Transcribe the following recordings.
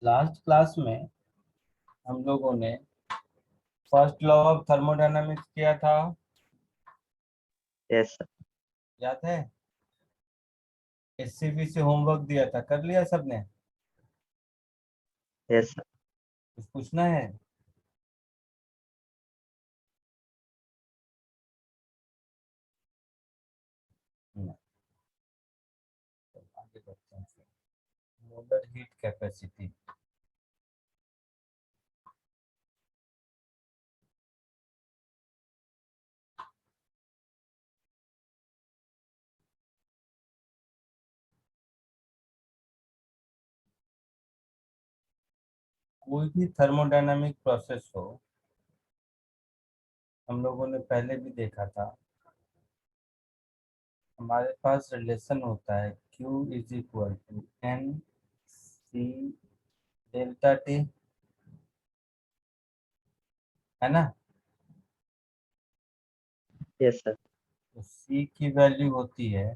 Last class में हम लोगों ने फर्स्ट लॉ ऑफ थर्मोडायनामिक्स किया था, यस सर। याद है? एससीबी से होमवर्क दिया था, कर लिया सबने? Yes sir. कुछ पूछना है? नहीं। तो आगे बढ़ते हैं फिर। Molar heat capacity. कोई भी थर्मोडायनामिक प्रोसेस हो, हम लोगों ने पहले भी देखा था, हमारे पास रिलेशन होता है Q is equal to N C delta T, है ना? Yes sir. तो C की वैल्यू होती है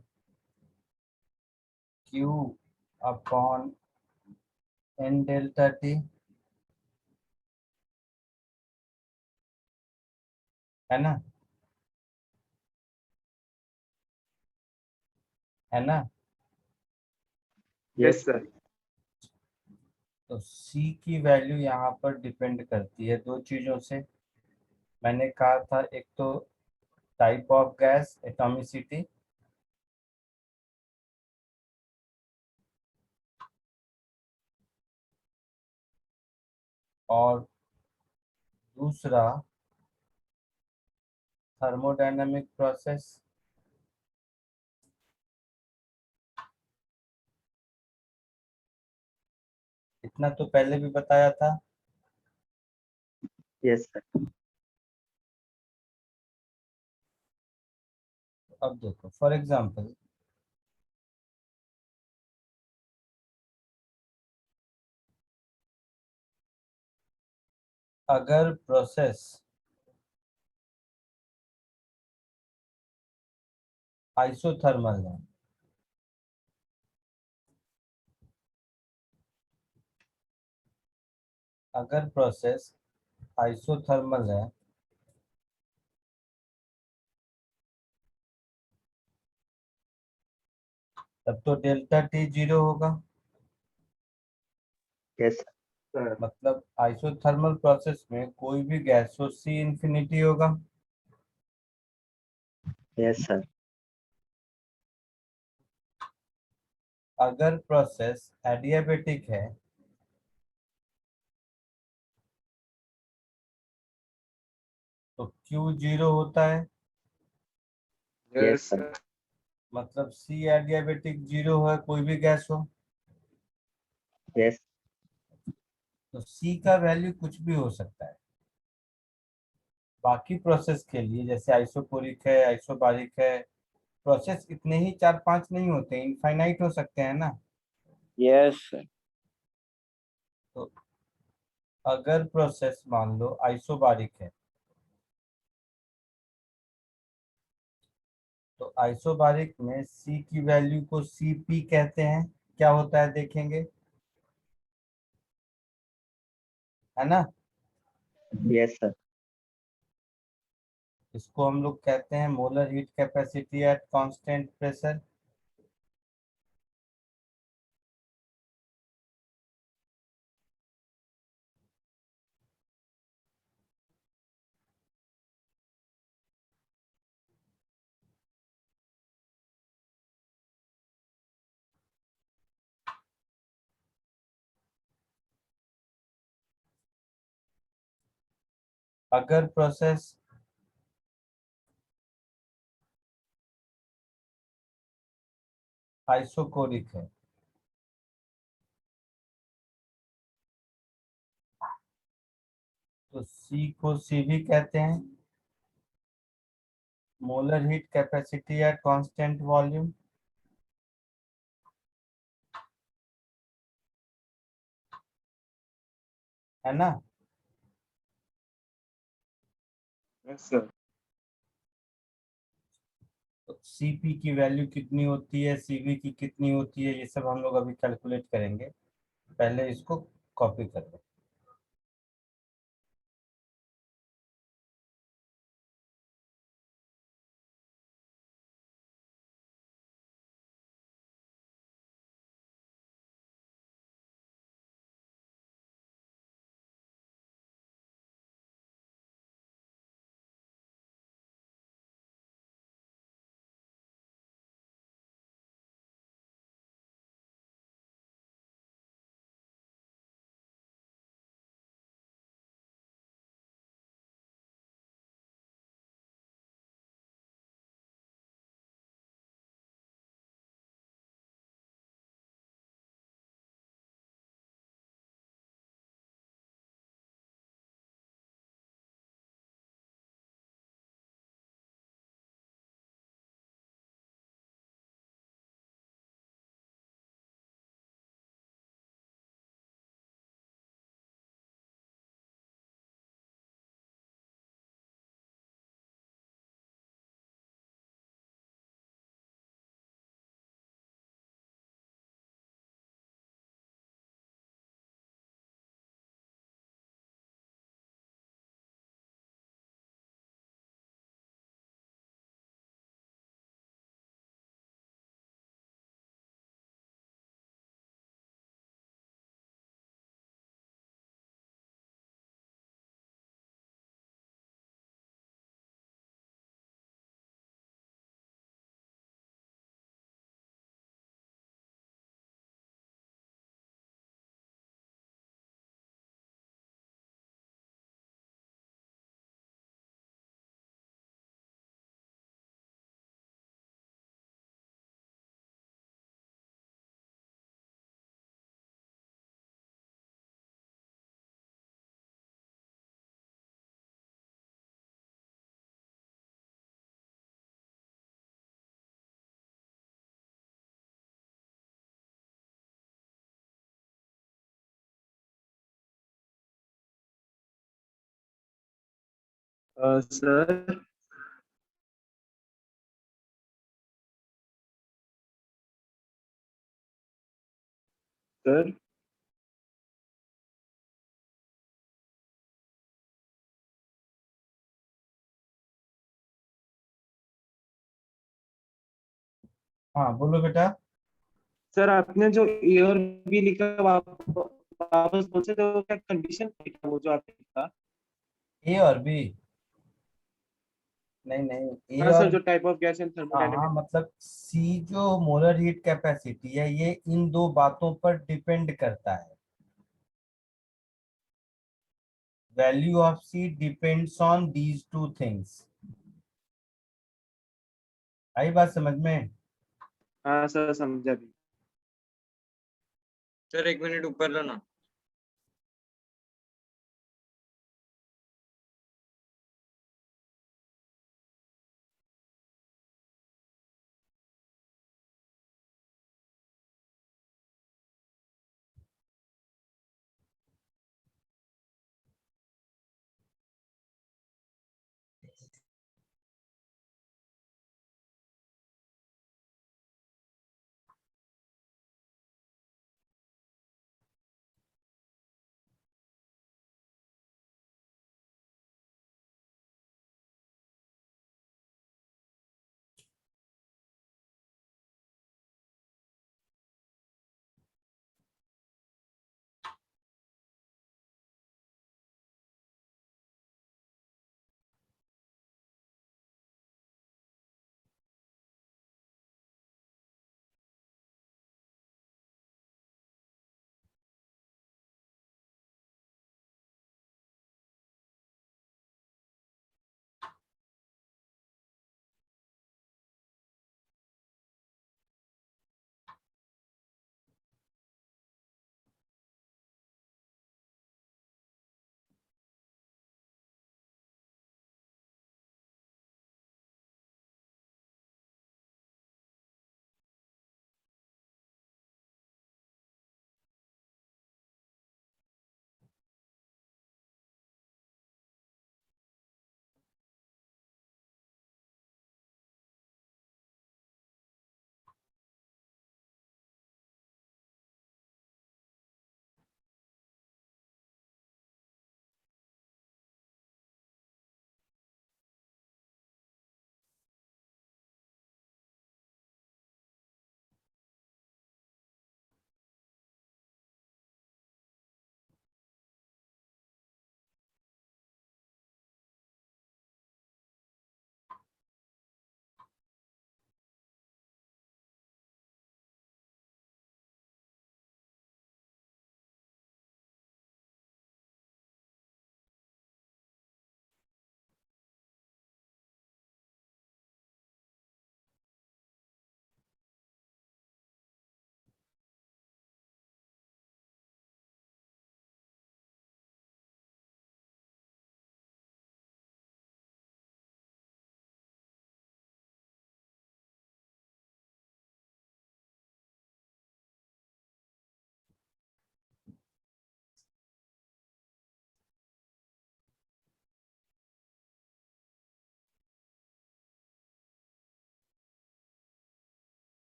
Q upon N delta T, है ना? है ना? Yes sir. तो C की वैल्यू यहाँ पर डिपेंड करती है दो चीज़ों से। मैंने कहा था, एक तो टाइप ऑफ गैस, एटॉमिसिटी, और दूसरा थर्मोडायनामिक प्रोसेस। इतना तो पहले भी बताया था। Yes sir. अब देखो, फॉर एग्जांपल, अगर प्रोसेस आइसोथर्मल है, अगर प्रोसेस आइसोथर्मल है तब तो डेल्टा टी जीरो होगा। Yes sir. मतलब आइसोथर्मल प्रोसेस में कोई भी गैस हो, सी इंफिनिटी होगा। Yes sir. अगर प्रोसेस एडियाबेटिक है तो क्यू जीरो होता है। Yes sir. मतलब सी एडियाबेटिक जीरो है, कोई भी गैस हो। यस। तो सी का वैल्यू कुछ भी हो सकता है। बाकी प्रोसेस के लिए, जैसे आइसोकोरिक है, आइसोबारिक है, प्रोसेस इतने ही चार पांच नहीं होते, इनफाइनाइट हो सकते हैं ना। Yes sir. तो अगर प्रोसेस मान लो आइसोबारिक है, तो आइसोबारिक में सी की वैल्यू को सी पी कहते हैं। क्या होता है देखेंगे, है ना? Yes sir. इसको हम लोग कहते हैं molar heat capacity at constant pressure. अगर प्रोसेस आइसोकोरिक है तो सी को सी भी कहते हैं, molar heat capacity at constant volume, है ना? Yes sir. तो सीपी की वैल्यू कितनी होती है, सीवी की कितनी होती है, ये सब हम लोग अभी कैलकुलेट करेंगे। पहले इसको कॉपी कर लो। सर सर हाँ बोलो बेटा। सर आपने जो ए और बी लिखा वापस बोल सकते हो क्या? कंडीशन लिखा वो जो आपने लिखा? ए और बी? नहीं नहीं, ए हाँ सर, और जो टाइप ऑफ गैस एंड हाँ हाँ, थर्मोडायनेमिक्स। मतलब सी जो मोलर हीट कैपेसिटी है ये इन दो बातों पर डिपेंड करता है। Value of C depends on these two things. आई बात समझ में? हाँ सर, समझा भी। सर 1 मिनट ऊपर लो ना।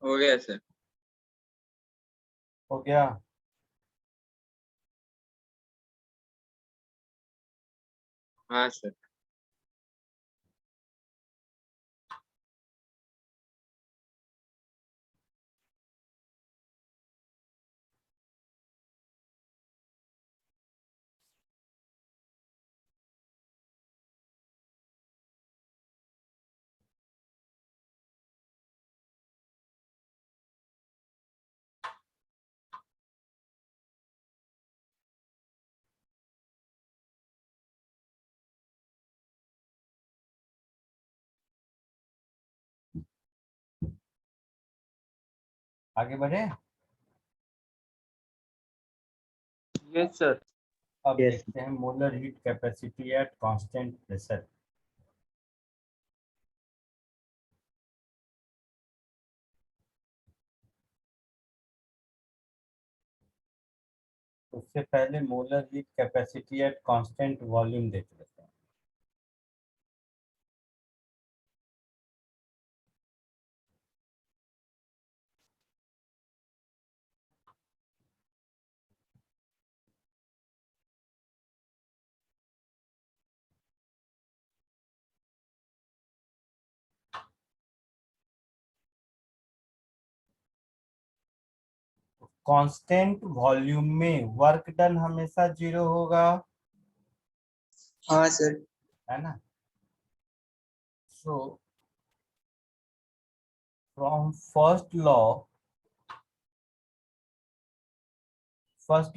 हो गया सर। हो गया। हाँ सर। आगे बढ़े। Yes sir. अब Yes. देखते हैं molar heat capacity at constant pressure. उससे पहले molar heat capacity at constant volume देख लेते हैं। कांस्टेंट वॉल्यूम में वर्क डन हमेशा 0 होगा, हाँ सर। है ना। सो फ्रॉम फर्स्ट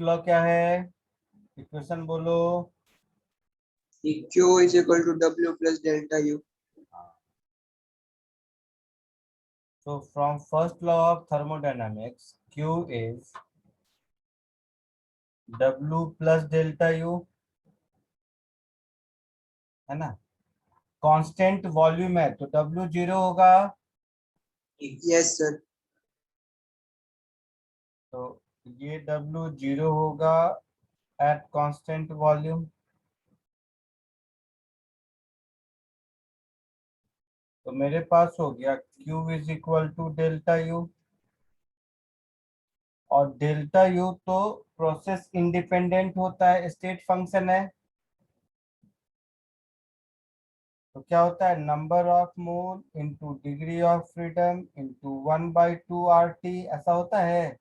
लॉ क्या है, इक्वेशन बोलो। Q is equal to W plus delta U. So from first law of thermodynamics, Q is W plus delta U, है ना। कांस्टेंट वॉल्यूम है तो W 0 होगा, Yes sir. तो ये W 0 होगा एट कांस्टेंट वॉल्यूम। तो मेरे पास हो गया Q is equal to delta U, और डेल्टा U तो प्रोसेस इंडिपेंडेंट होता है, स्टेट फंक्शन है। तो क्या होता है, number of mole into degree of freedom into 1/2 RT, ऐसा होता है।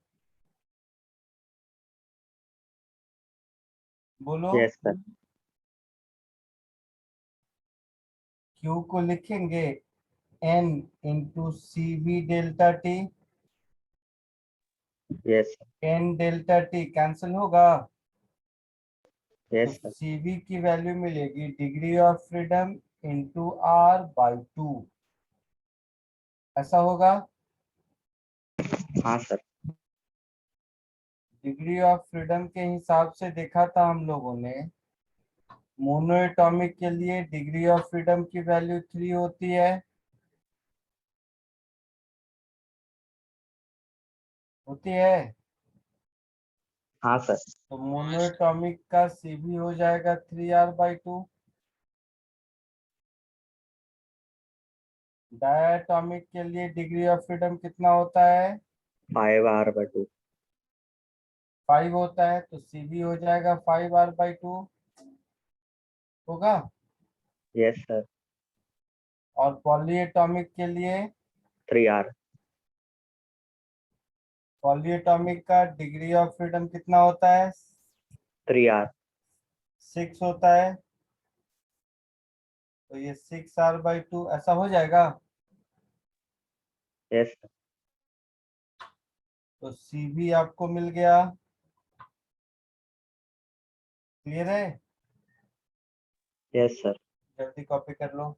बोलो। Yes, sir. Q को लिखेंगे N into CV delta T, Yes, sir. N delta T cancel होगा, Yes, तो sir. CV की वैल्यू मिलेगी degree of freedom into R/2, ऐसा होगा। हाँ सर। डिग्री ऑफ फ्रीडम के हिसाब से देखा था हम लोगों ने, मोनोएटॉमिक के लिए डिग्री ऑफ फ्रीडम की वैल्यू 3 होती है, होती है। हाँ सर। तो मोनोएटॉमिक का CV हो जाएगा 3R/2। डायटॉमिक के लिए डिग्री ऑफ फ्रीडम कितना होता है, 5R/2। 5 होता है, तो CV हो जाएगा 5R/2 होगा। Yes, sir. और पॉलीएटॉमिक के लिए, 3R। पॉलीएटॉमिक का डिग्री ऑफ फ्रीडम कितना होता है, 3R। 6 होता है, तो ये 6R/2 ऐसा हो जाएगा। Yes, sir. तो CV आपको मिल गया, क्लियर है। Yes, sir. जल्दी कॉपी कर लो।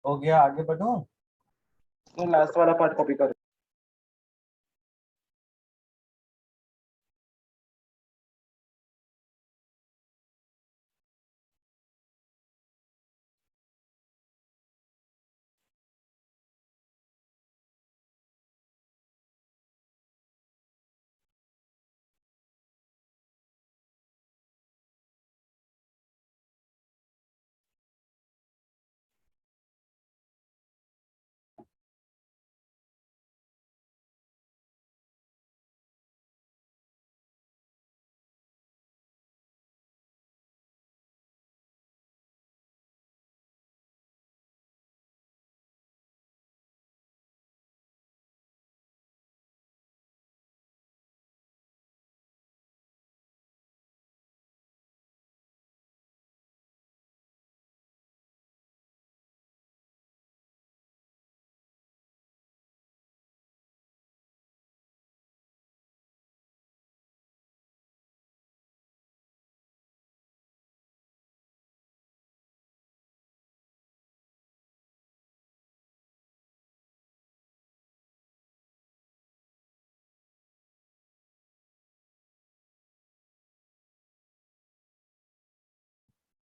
हो गया, आगे बढ़ूं? लास्ट वाला पार्ट कॉपी कर।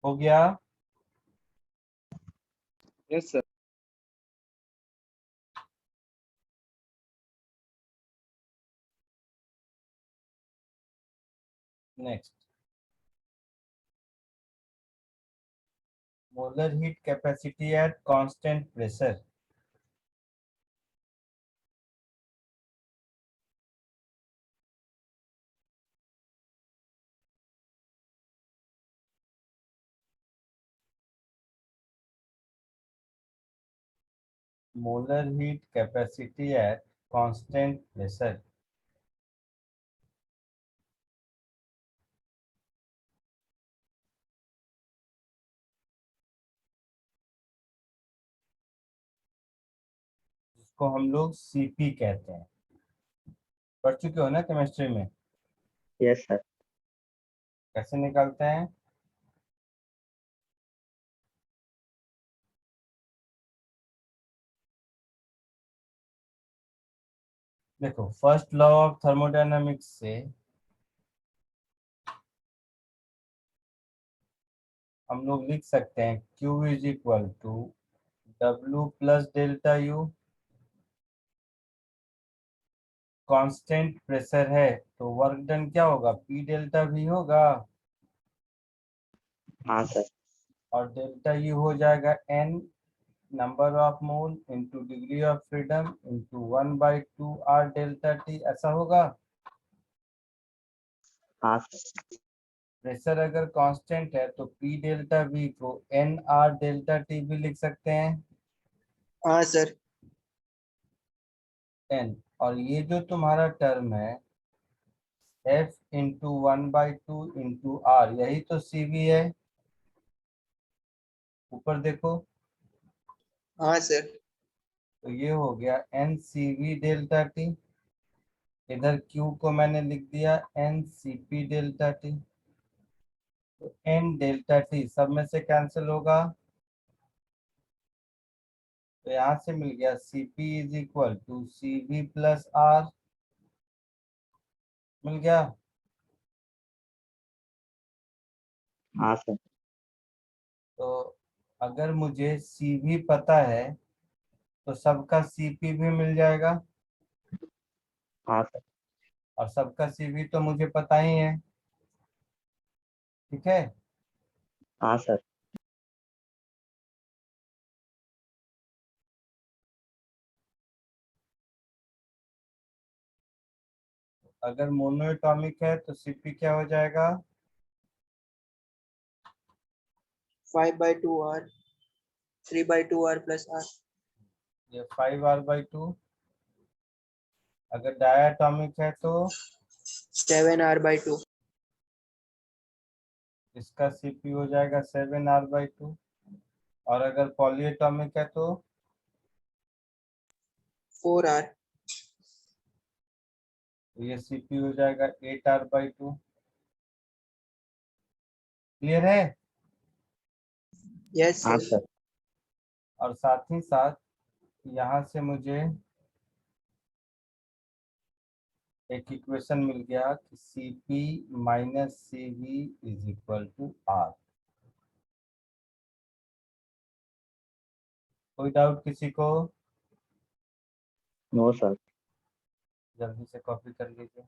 हो गया? Yes sir. Next, molar heat capacity at constant pressure. Molar heat capacity at constant pressure. जिसको हम लोग सीपी कहते हैं। पढ़ चुके हो ना केमिस्ट्री में? Yes sir. कैसे निकालते हैं? देखो, फर्स्ट लॉ ऑफ थर्मोडायनामिक्स से हम लोग लिख सकते हैं Q is equal to W plus delta U। Constant pressure है तो वर्क डन क्या होगा? P डेल्टा V होगा, हाँ सर। और डेल्टा U हो जाएगा N number of mole into degree of freedom into 1/2 R delta T, ऐसा होगा। हाँ सर। प्रेशर अगर कांस्टेंट है तो P डेल्टा V को N R डेल्टा T भी लिख सकते हैं, हाँ सर। N। और ये जो तुम्हारा टर्म है F इंटू 1/2 इंटू R, यही तो CV है। ऊपर देखो, हाँ सर। तो ये हो गया NCV डेल्टा T। इधर Q को मैंने लिख दिया NCP डेल्टा T। तो N डेल्टा T सब में से कैंसिल होगा, तो यहाँ से मिल गया CP is equal to CV plus R। मिल गया। हाँ सर। तो अगर मुझे CV पता है तो सबका CP भी मिल जाएगा, हाँ सर। और सबका CV तो मुझे पता ही है। ठीक है। हाँ सर। अगर मोनोएटॉमिक है तो CP क्या हो जाएगा? 5/2 R, 3/2 R plus R। ये 5R/2। अगर डायटॉमिक है तो 7R/2। इसका CP हो जाएगा 7R/2। और अगर पॉलीएटॉमिक है तो 4R। ये CP हो जाएगा 8R/2। क्लियर है? यस हाँ सर। सर। और साथ ही साथ यहाँ से मुझे एक इक्वेशन मिल गया कि Cp minus Cv is equal to R। कोई डाउट किसी को? No sir. जल्दी से कॉपी कर लीजिए।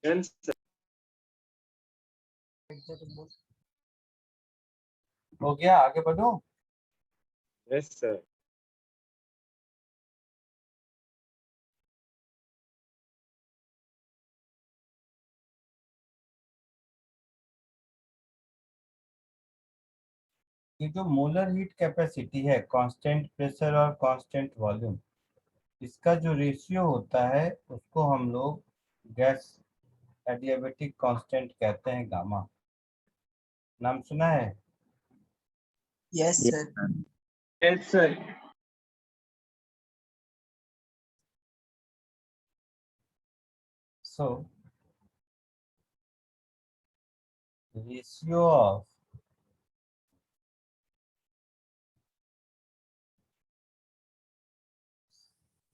Done sir. हो गया, आगे बढ़ो। Yes sir. ये जो मोलर हीट कैपेसिटी है, कांस्टेंट प्रेशर और कांस्टेंट वॉल्यूम, इसका जो रेशियो होता है उसको हम लोग गैस एडियाबेटिक कांस्टेंट कहते हैं, गामा। नाम सुना है? Yes Yes, sir. sir. Yes sir. So ratio of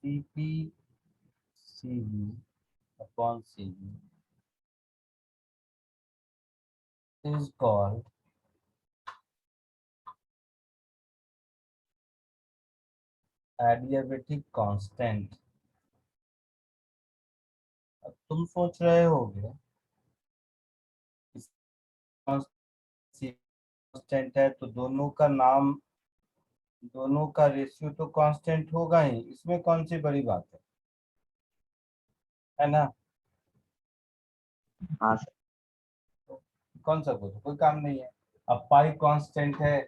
Cp Cv upon Cv is called adiabatic constant। अब तुम सोच रहे होगे कांस्टेंट है तो दोनों का नाम, दोनों का रेशियो तो कांस्टेंट होगा ही, इसमें कौन सी बड़ी बात है ना? हाँ सर। कौन सा कोई काम नहीं है। अब पाई कांस्टेंट है,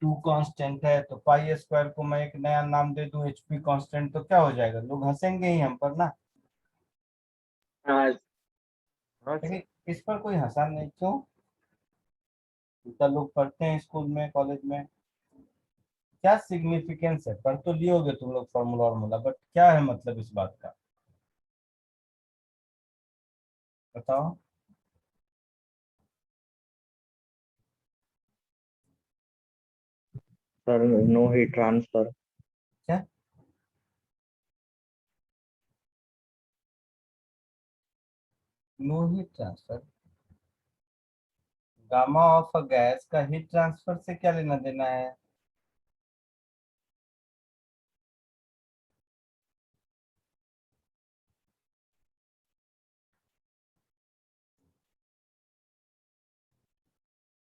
2 कांस्टेंट है, तो पाई स्क्वायर को मैं एक नया नाम दे दूं एचपी कांस्टेंट, तो क्या हो जाएगा? लोग हंसेंगे ही हम पर ना। हाँ लेकिन इस पर कोई हंसा नहीं, क्यों? इतना लोग पढ़ते हैं स्कूल में, कॉलेज में। क्या सिग्निफिकेंस है? पढ़ तो लियोगे तुम लोग फॉर्मूला वॉर्मूला, बट क्या है मतलब इस बात का? बताओ। Sir no heat transfer. क्या? No heat transfer? Gamma of a gas का हीट ट्रांसफर से क्या लेना देना है?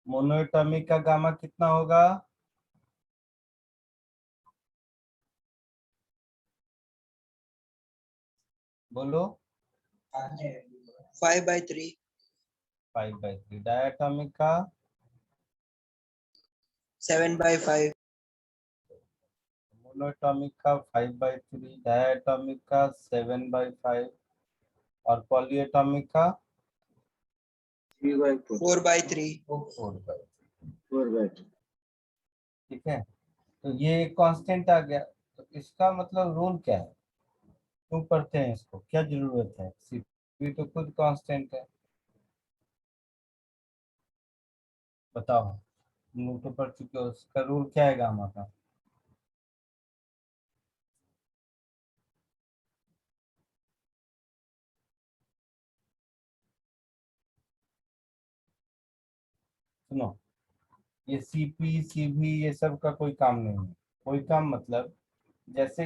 मोनोएटॉमिक का गामा कितना होगा? बोलो। 5/3। 5/3। डायटोमिक का? 7/5। मोनोएटॉमिक का 5/3, डायटोमिक का 7/5, और पॉलीएटॉमिक का 3/4। 4/3। 4/3। 4/2। ठीक है, तो ये कांस्टेंट आ गया। तो इसका मतलब रूल क्या है? क्यों पढ़ते हैं इसको? क्या जरूरत है? सीपी तो खुद कांस्टेंट है। बताओ, तुम लोग तो पढ़ चुके हो, उसका रूल क्या है गामा का? सुनो, ये सीपी सीवी ये सब का कोई काम नहीं है। कोई काम मतलब, जैसे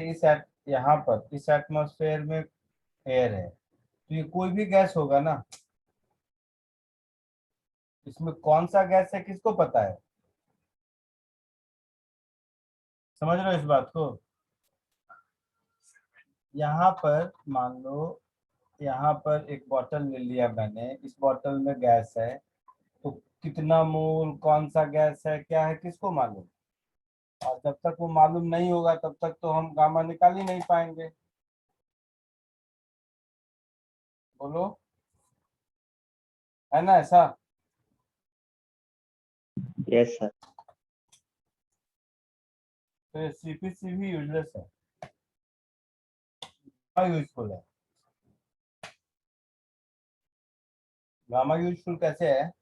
यहाँ पर इस एटमॉस्फेयर में एयर है, तो ये कोई भी गैस होगा ना, इसमें कौन सा गैस है किसको पता है? समझ रहे हो इस बात को? यहाँ पर मान लो, यहाँ पर एक बॉटल ले लिया मैंने, इस बॉटल में गैस है, तो कितना मोल, कौन सा गैस है, क्या है, किसको मालूम? और जब तक वो मालूम नहीं होगा तब तक तो हम गामा निकाल ही नहीं पाएंगे। बोलो, है ना ऐसा? Yes sir. तो ये सीपीसी भी यूजलेस है, यूजफुल है। गामा यूजफुल कैसे है?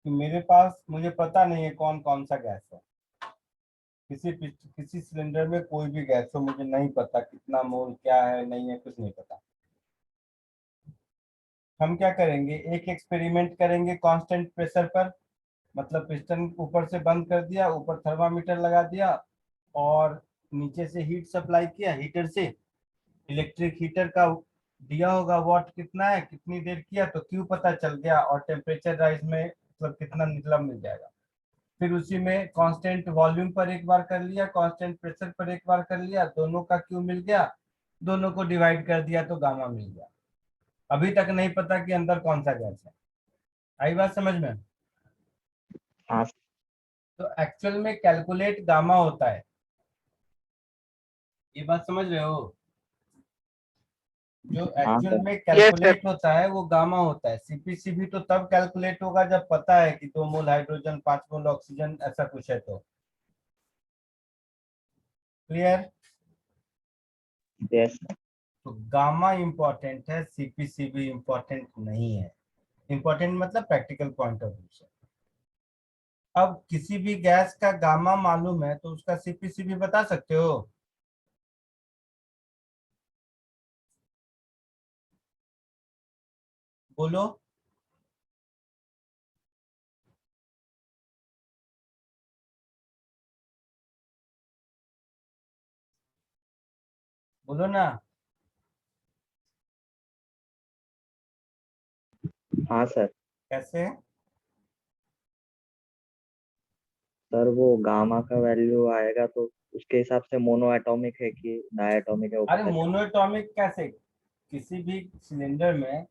कि मेरे पास, मुझे पता नहीं है कौन कौन सा गैस है, किसी सिलेंडर में कोई भी गैस हो, मुझे नहीं पता कितना मोल क्या है, नहीं है, कुछ नहीं पता। हम क्या करेंगे, एक एक्सपेरिमेंट करेंगे कांस्टेंट प्रेशर पर, मतलब पिस्टन ऊपर से बंद कर दिया, ऊपर थर्मामीटर लगा दिया, और नीचे से हीट सप्लाई किया हीटर से, इलेक्ट्रिक हीटर का दिया होगा वाट कितना है, कितनी देर किया, तो क्यू पता चल गया, और टेम्परेचर राइज में मतलब कितना निकला मिल जाएगा। फिर उसी में कांस्टेंट वॉल्यूम पर एक बार कर लिया, कांस्टेंट प्रेशर पर एक बार कर लिया, दोनों का क्यू मिल गया, दोनों को डिवाइड कर दिया तो गामा मिल गया। अभी तक नहीं पता कि अंदर कौन सा गैस है। आई बात समझ में? हाँ तो एक्चुअल में कैलकुलेट गामा होता है, ये बात समझ रहे हो? जो हाँ एक्चुअल सर। में Yes, कैलकुलेट होता है वो गामा होता है। सीपीसीबी तो तब कैलकुलेट होगा जब पता है कि 2 मोल हाइड्रोजन 5 मोल ऑक्सीजन ऐसा कुछ है तो। क्लियर? Yes sir. तो गामा इंपॉर्टेंट है, सीपीसीबी इंपॉर्टेंट नहीं है। इंपॉर्टेंट मतलब प्रैक्टिकल पॉइंट ऑफ व्यू से। अब किसी भी गैस का गामा मालूम है तो उसका सीपीसीबी बता सकते हो? बोलो। बोलो ना। हाँ सर। कैसे? सर वो गामा का वैल्यू आएगा तो उसके हिसाब से मोनो एटॉमिक है कि डायटॉमिक है वो अरे पता चल। मोनोएटॉमिक कैसे? किसी भी सिलेंडर में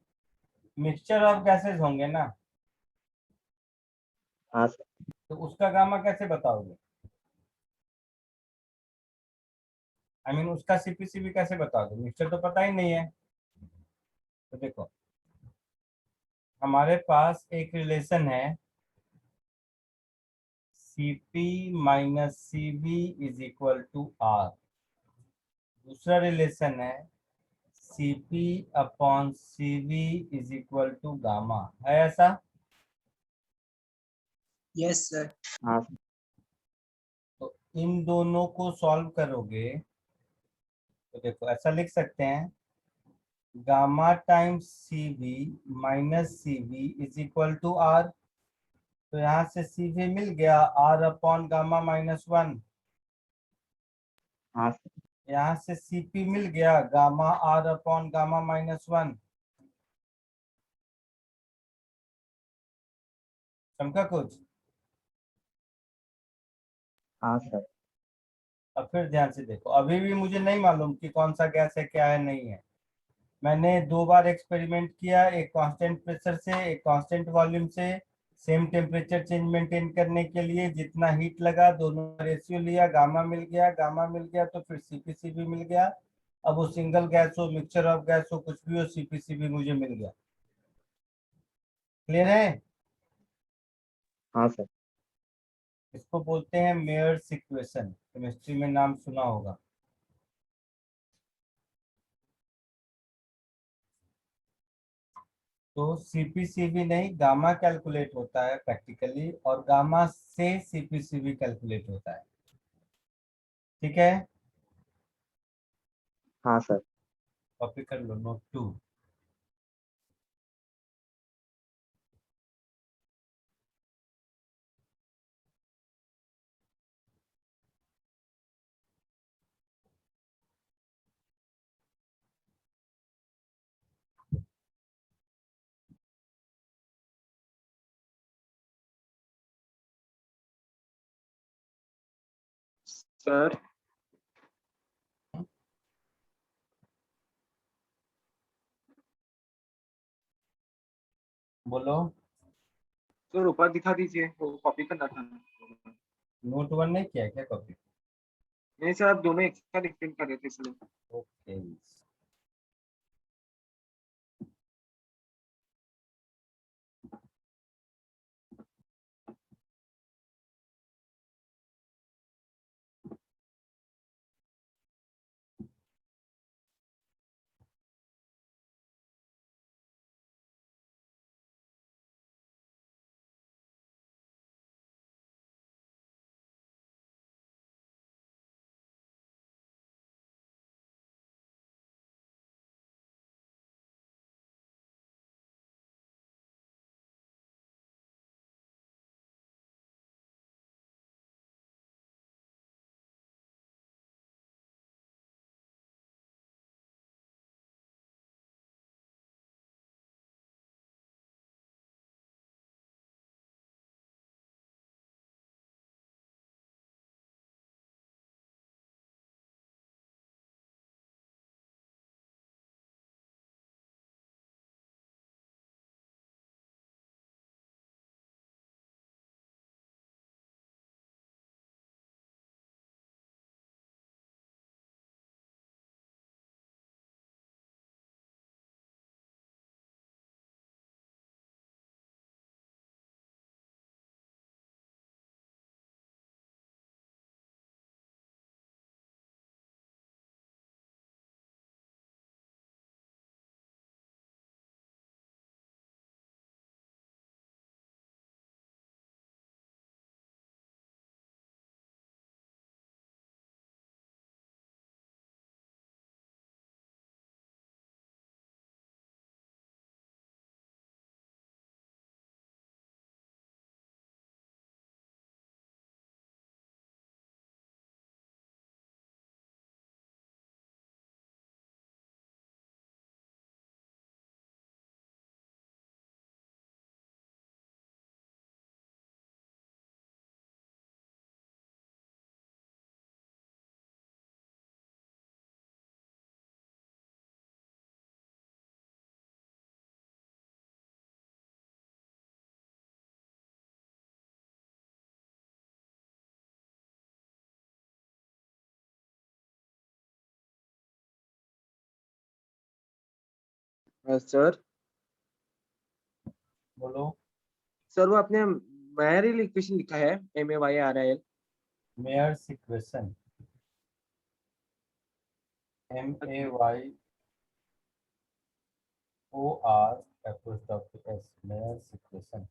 मिक्सचर ऑफ गैसेस होंगे ना, हाँ सर। तो उसका गामा कैसे बताओगे? आई मीन उसका सीपीसीबी कैसे बताओगे? मिक्सचर तो पता ही नहीं है। तो देखो, हमारे पास एक रिलेशन है Cp minus Cv is equal to R. दूसरा रिलेशन है Cp upon Cv is equal to gamma. है ऐसा? Yes, sir. हाँ सर। तो इन दोनों को सॉल्व करोगे तो देखो ऐसा लिख सकते हैं, gamma times Cv minus Cv is equal to R. तो यहाँ से Cv मिल गया आर अपॉन गामा माइनस 1। हाँ सर। यहाँ से Cp मिल गया gamma R upon gamma minus 1। समझा कुछ? हाँ सर। अब फिर ध्यान से देखो, अभी भी मुझे नहीं मालूम कि कौन सा गैस है क्या है नहीं है। मैंने 2 बार एक्सपेरिमेंट किया, एक कांस्टेंट प्रेशर से एक कांस्टेंट वॉल्यूम से। सेम टेम्परेचर चेंज मेंटेन करने के लिए जितना हीट लगा दोनों का रेशियो लिया, गामा मिल गया, गामा मिल गया तो फिर सीपीसीबी मिल गया। अब वो सिंगल गैस हो, मिक्सचर ऑफ गैस हो, कुछ भी हो, सीपीसीबी मुझे मिल गया। क्लियर है? हाँ सर। इसको बोलते हैं मेयर्स इक्वेशन, केमिस्ट्री में नाम सुना होगा। तो सीपीसीबी नहीं, गामा कैलकुलेट होता है प्रैक्टिकली, और गामा से सीपीसीबी कैलकुलेट होता है। ठीक है? हाँ सर। कॉपी कर लो नोट 2। सर। बोलो। सर ऊपर दिखा दीजिए, वो कॉपी करना था। नोट 1 नहीं किया क्या कॉपी? नहीं सर, आप दोनों एक साथ एक्सप्लेन कर रहे थे इसलिए। ओके। सर बोलो। सर वो आपने मैरिल इक्वेशन लिखा है MAYRIL। Mayer's equation, MAYOR Mayer's equation.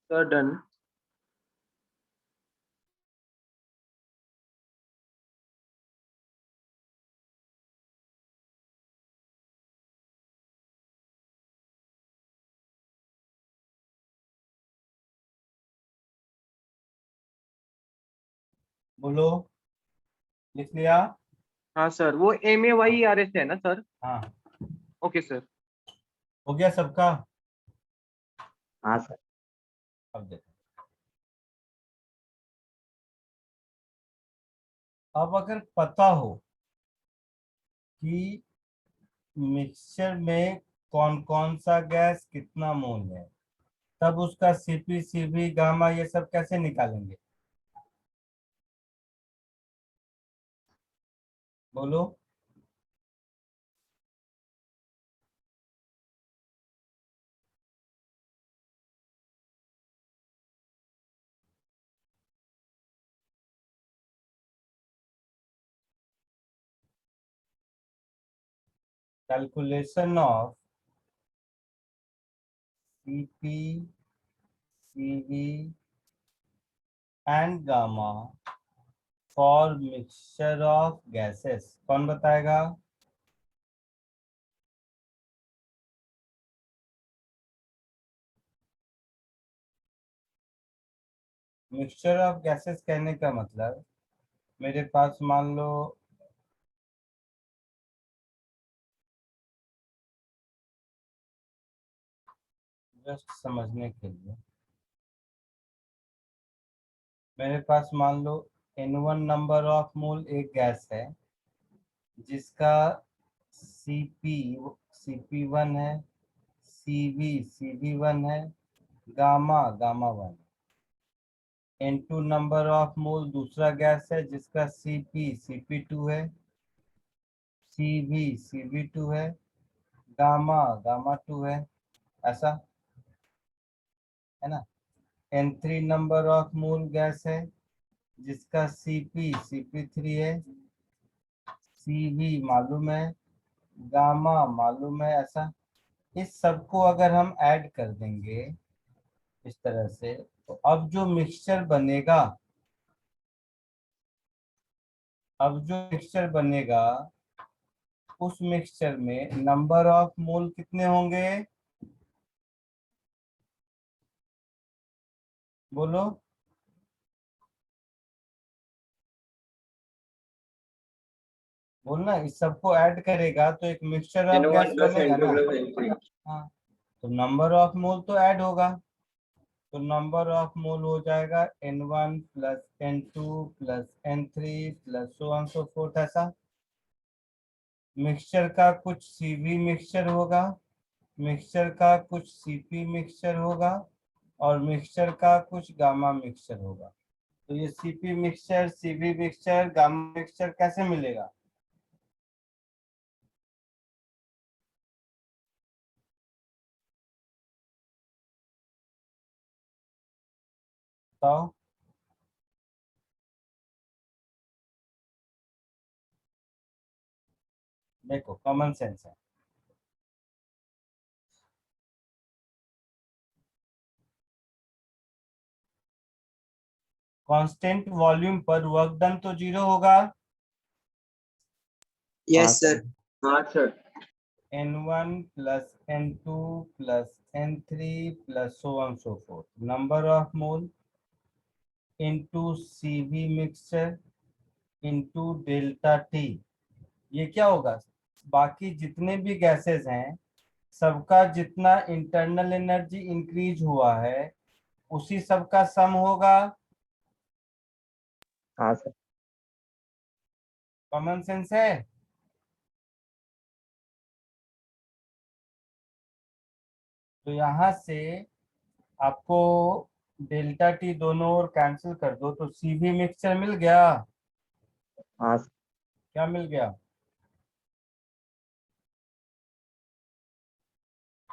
Sir done. बोलो, लिख लिया? हाँ सर, वो MAYERS है ना सर? हाँ, ओके सर। हो गया सबका? हाँ सर। अब देखो, अब अगर पता हो कि मिक्सचर में कौन कौन सा गैस कितना मोल है, तब उसका सीपी, सीवी, गामा ये सब कैसे निकालेंगे? बोलो। Calculation of CP, CV and gamma for mixture of gases, कौन बताएगा? मिक्सचर ऑफ गैसेस कहने का मतलब, मेरे पास मान लो जस्ट समझने के लिए, मेरे पास मान लो N1 नंबर ऑफ मोल एक गैस है जिसका Cp Cp1 है, Cv Cv1 है, gamma gamma 1। N2 number of मोल दूसरा गैस है जिसका Cp Cp2 है, Cv Cv2 है, गामा 2 है, ऐसा है ना। N3 number of mole gas है जिसका Cp Cp3 है, Cv मालूम है, गामा मालूम है, ऐसा। इस सबको अगर हम ऐड कर देंगे इस तरह से, तो अब जो मिक्सचर बनेगा, अब जो मिक्सचर बनेगा उस मिक्सचर में नंबर ऑफ मोल कितने होंगे? बोलो। बोलना, इस सबको ऐड करेगा तो एक mixture of N1 gas plus बनेगा N2 ना। plus N3. हाँ, तो नंबर ऑफ मोल तो ऐड होगा, तो नंबर ऑफ मोल हो जाएगा N1 plus N2 plus N3 plus so on so fourth, ऐसा। मिक्सचर का कुछ सीवी मिक्सचर होगा, मिक्सचर का कुछ सीपी मिक्सचर होगा, और मिक्सचर का कुछ गामा मिक्सचर होगा। तो ये CP mixture, CV mixture, gamma mixture कैसे मिलेगा? बताओ। देखो, कॉमन सेंस है। कांस्टेंट वॉल्यूम पर वर्क डन तो 0 होगा। Yes, sir. हाँ sir. n1 plus n2 plus n3 plus so on so forth number of mole into CV mixture into delta T। ये क्या होगा, बाकी जितने भी गैसेस हैं सबका जितना इंटरनल एनर्जी इंक्रीज हुआ है उसी सबका सम होगा। हाँ सर। कॉमन सेंस है। तो यहाँ से आपको डेल्टा टी दोनों ओर कैंसिल कर दो तो सीवी मिक्सचर मिल गया। हाँ सर। क्या मिल गया,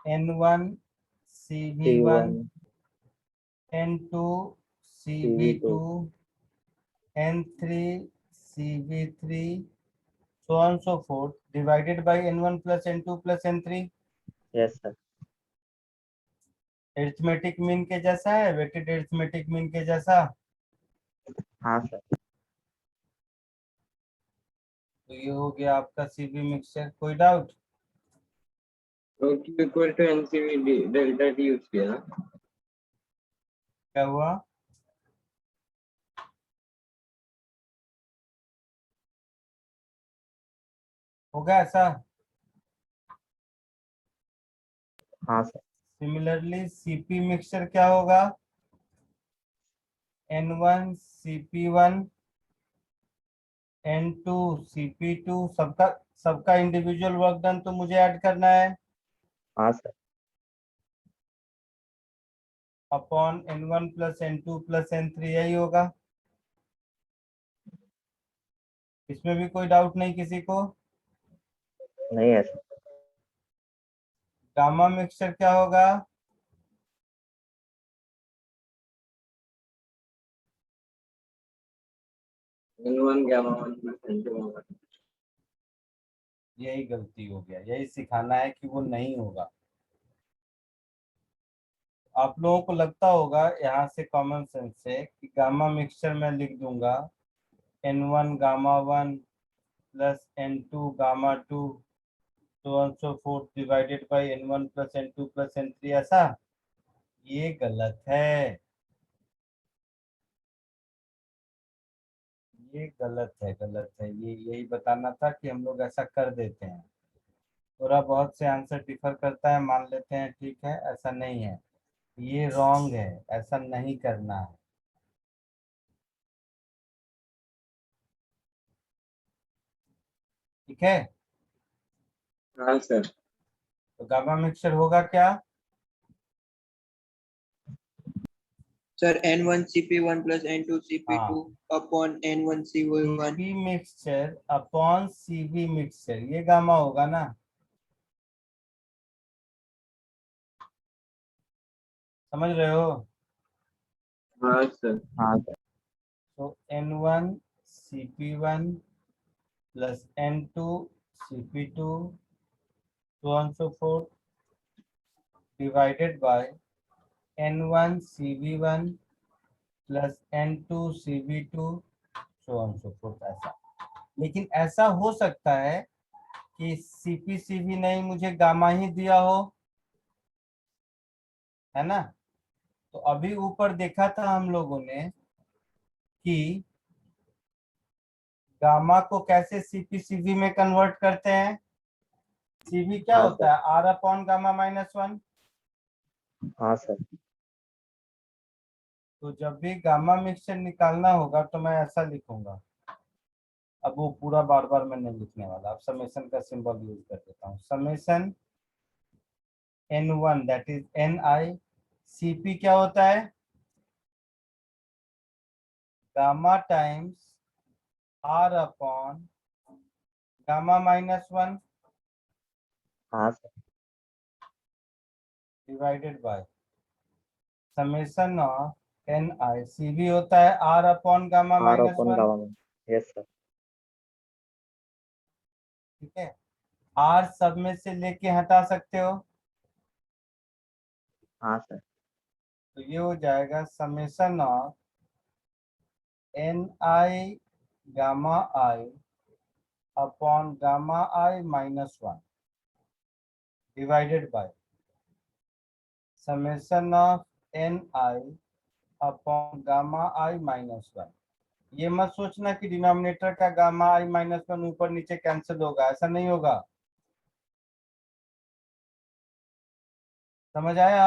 N1 CV1 CV1 N2 CV2 CV2 N3 CV3 so on so forth divided by N1 plus N2 plus N3। Yes sir. Arithmetic mean के जैसा है, वेटेड एरिथमेटिक मीन के जैसा। हाँ सर। तो ये हो गया आपका सीवी मिक्सचर। कोई डाउट? तो Q equal to NCV delta T use किया ना। क्या हुआ, होगा ऐसा। हाँ सर। सिमिलरली सीपी मिक्सचर क्या होगा, N1 CP1 N2 CP2 सबका सबका इंडिविजुअल वर्क डन तो मुझे ऐड करना है हाँ sir. Upon N1 plus N2 plus N3, यही होगा। इसमें भी कोई डाउट नहीं किसी को? नहीं है सर। गामा मिक्सचर क्या होगा, N1 gamma 1 plus N2 gamma 2। यही गलती हो गया, यही सिखाना है कि वो नहीं होगा। आप लोगों को लगता होगा यहाँ से कॉमन सेंस से कि गामा मिक्सचर में लिख दूंगा N1 gamma 1 plus N2 gamma 2 so on so forth divided by N1 plus N2 plus N3, ऐसा। ये गलत है, ये गलत है, गलत है। ये यही बताना था कि हम लोग ऐसा कर देते हैं। थोड़ा बहुत से आंसर डिफर करता है, मान लेते हैं, ठीक है, ऐसा नहीं है। ये रॉन्ग है, ऐसा नहीं करना है। ठीक है, हाँ सर। तो गामा मिक्सचर होगा क्या, Sir, N1 CP1 plus N2 CP2 हाँ, upon N1 CV1. CP mixture upon CV mixture, ये गामा होगा ना। समझ रहे हो? हाँ सर। हाँ सर। तो N1 CP1 plus N2 CP2 so on so forth divided by N1 CV1 plus N2 CV2 so on so forth, ऐसा। लेकिन ऐसा हो सकता है कि CP-CV नहीं, मुझे गामा ही दिया हो, है ना। तो अभी ऊपर देखा था हम लोगों ने कि गामा को कैसे CP-CV में कन्वर्ट करते हैं। CV क्या हाँ होता सर। है, R अपॉन गामा माइनस 1। हाँ सर। तो जब भी गामा मिक्सचर निकालना होगा तो मैं ऐसा लिखूंगा। अब वो पूरा बार बार मैं नहीं लिखने वाला, अब समेशन का सिंबल यूज कर देता हूँ। Summation N1 that is Ni, CP क्या होता है, gamma times R upon gamma minus 1 हाँ sir. Divided by summation of Ni। CV होता है R upon gamma R minus upon 1। Government. Yes sir. ठीक है, R सब में से लेके हटा सकते हो, हाँ सर। तो ये हो जाएगा summation of Ni gamma I upon gamma I minus 1 divided by summation of Ni upon gamma I minus 1। ये मत सोचना कि डिनोमिनेटर का गामा आई माइनस 1 ऊपर नीचे कैंसिल होगा, ऐसा नहीं होगा। समझ आया?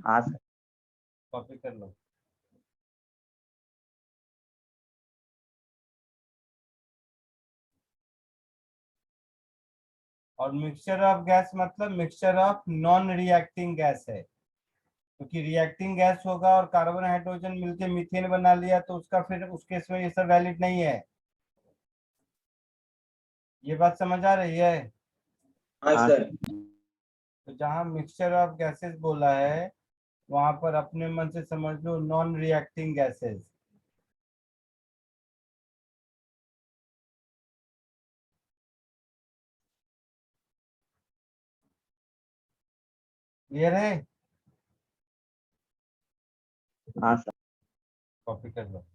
हाँ सर। कॉपी कर लो। और मिक्सचर ऑफ गैस मतलब mixture of non reacting gas है, क्योंकि रिएक्टिंग गैस होगा और कार्बन हाइड्रोजन मिलके मीथेन बना लिया तो उसका फिर उस केस में ये सब वैलिड नहीं है। ये बात समझ आ रही है? हाँ हाँ सर। तो जहां मिक्सचर ऑफ गैसेस बोला है वहां पर अपने मन से समझ लो नॉन रिएक्टिंग गैसेस। क्लियर है? हाँ सर। कॉपी कर लो।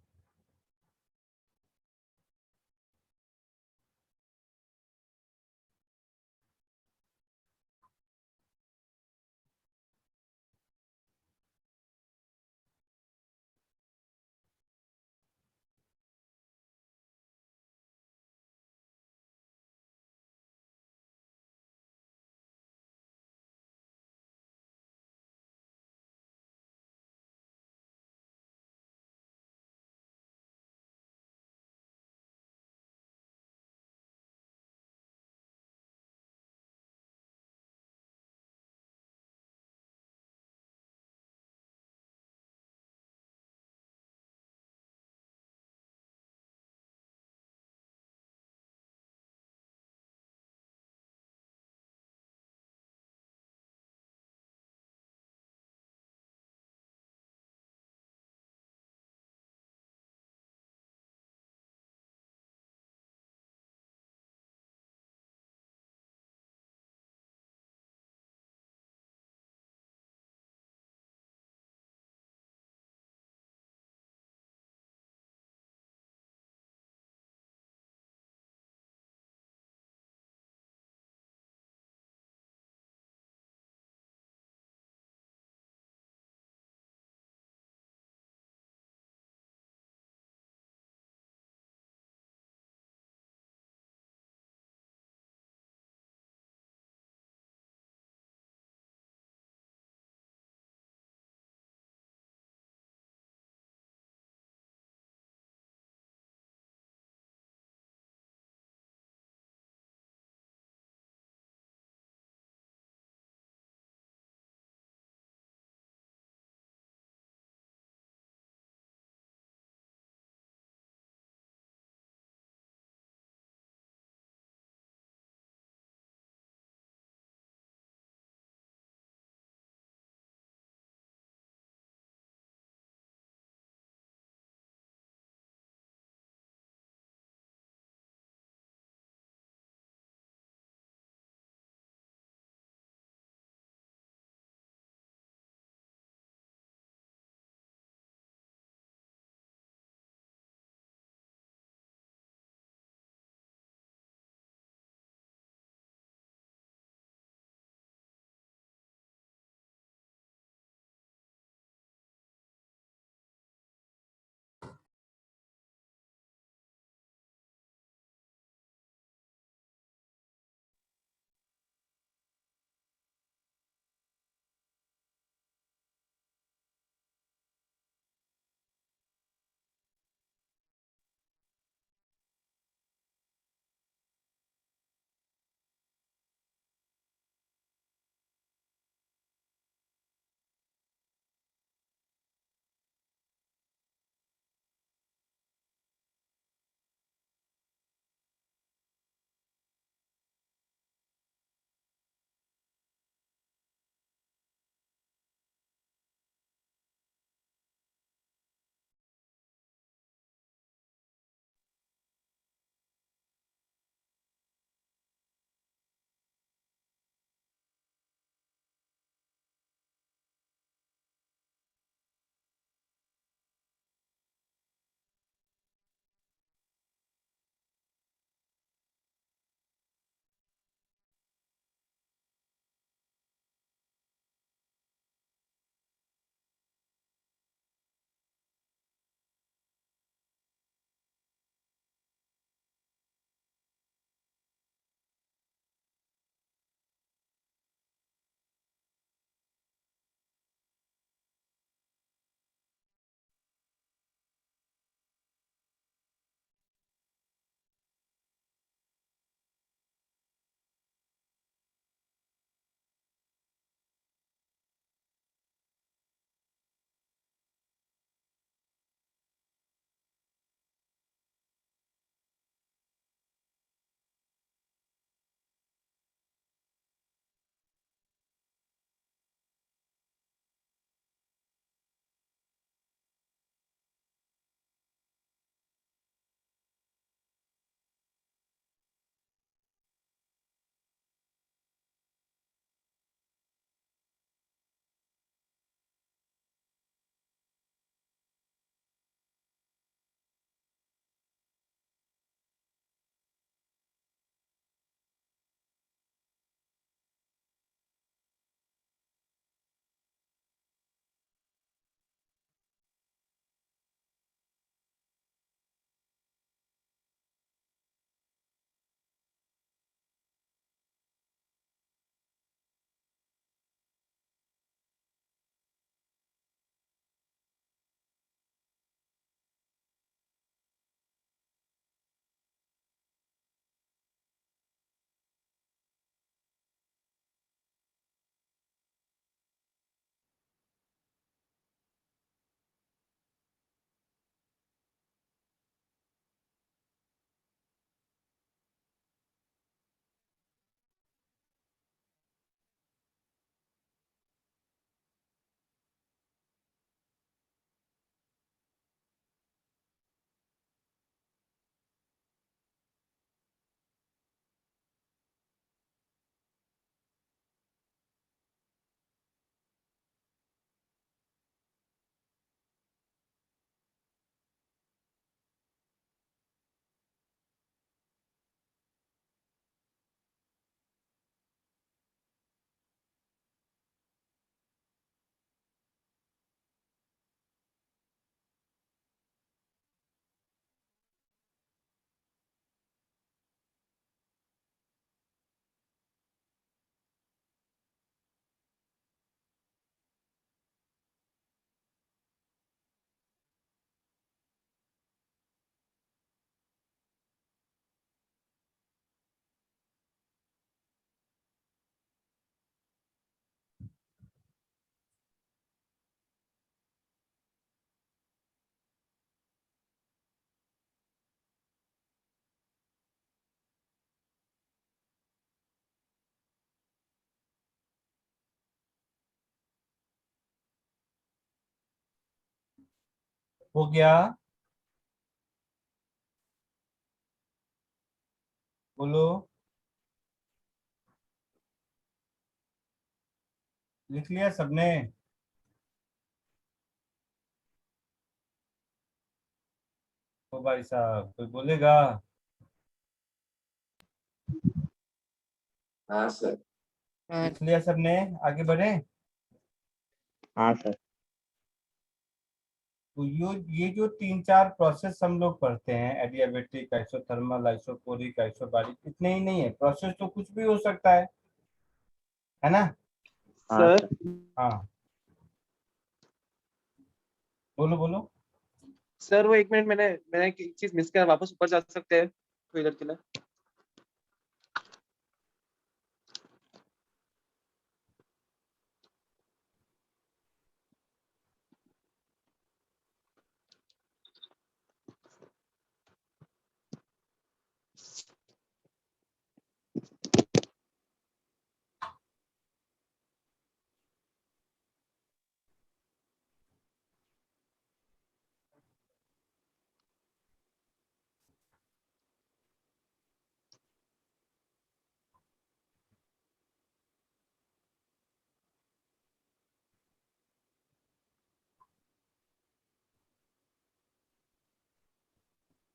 हो गया? बोलो, लिख लिया सबने? ओ भाई साहब, कोई बोलेगा? हाँ सर। हाँ लिख लिया सबने? आगे बढ़े? हाँ सर। तो ये जो 3-4 प्रोसेस हम लोग पढ़ते हैं, एडियाबेटिक, आइसोथर्मल, आइसोकोरिक, आइसोबारिक, इतने ही नहीं है, प्रोसेस तो कुछ भी हो सकता है ना? हाँ सर सर। हाँ, बोलो बोलो। सर वो 1 मिनट, मैंने एक चीज मिस किया, वापस ऊपर जा सकते हैं तो इधर के लिए?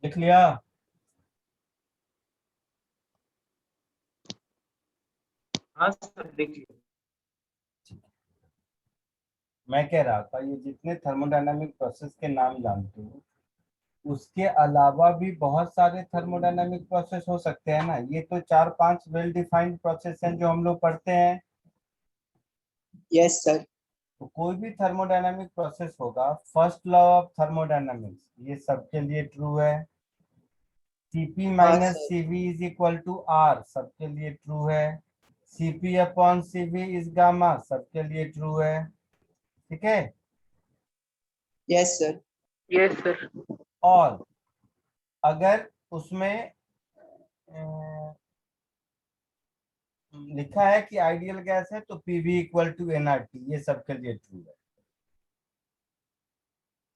लिख लिया? हाँ सर, देखिए। मैं कह रहा था, ये जितने थर्मोडायनामिक प्रोसेस के नाम जानते हो, उसके अलावा भी बहुत सारे थर्मोडायनामिक प्रोसेस हो सकते हैं ना। ये तो 4-5 वेल डिफाइंड प्रोसेस हैं जो हम लोग पढ़ते हैं। Yes sir. तो कोई भी थर्मोडायनामिक प्रोसेस होगा, फर्स्ट लॉ ऑफ थर्मोडायनामिक्स ये सबके लिए ट्रू है। Cp हाँ minus sir. Cv is equal to R सबके लिए ट्रू है। Cp upon Cv is gamma सबके लिए ट्रू है। ठीक है? Yes sir. Yes sir. और अगर उसमें लिखा है कि आइडियल गैस है, तो पीवी इक्वल टू एनआरटी, ये सबके लिए ट्रू है।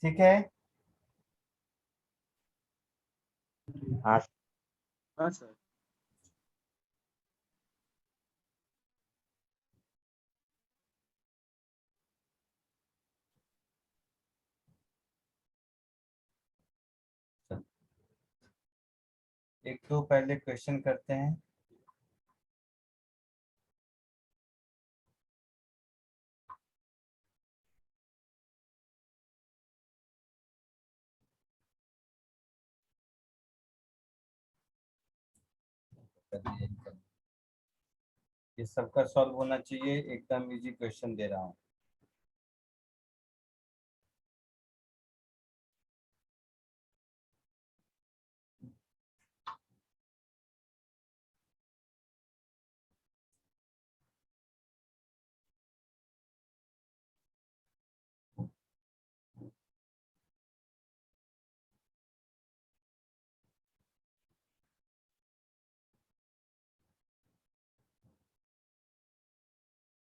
ठीक है? हाँ हाँ सर। एक दो पहले क्वेश्चन करते हैं। ये सबका सॉल्व होना चाहिए, एकदम इजी क्वेश्चन दे रहा हूँ।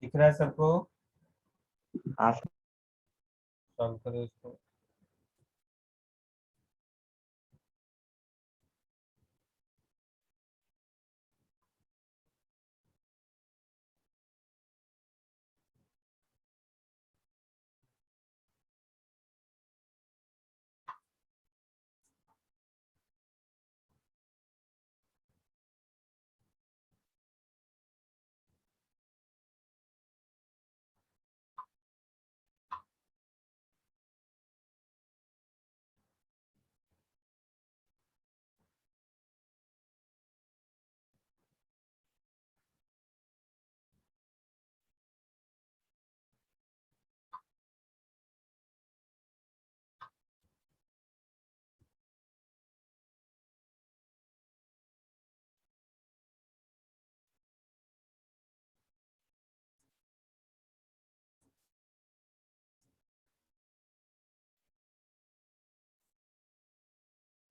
दिख रहा है सबको? हाँ सॉल्व करो इसको।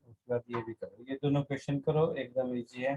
उसके बाद ये भी करो, ये दोनों क्वेश्चन करो, एकदम इजी है।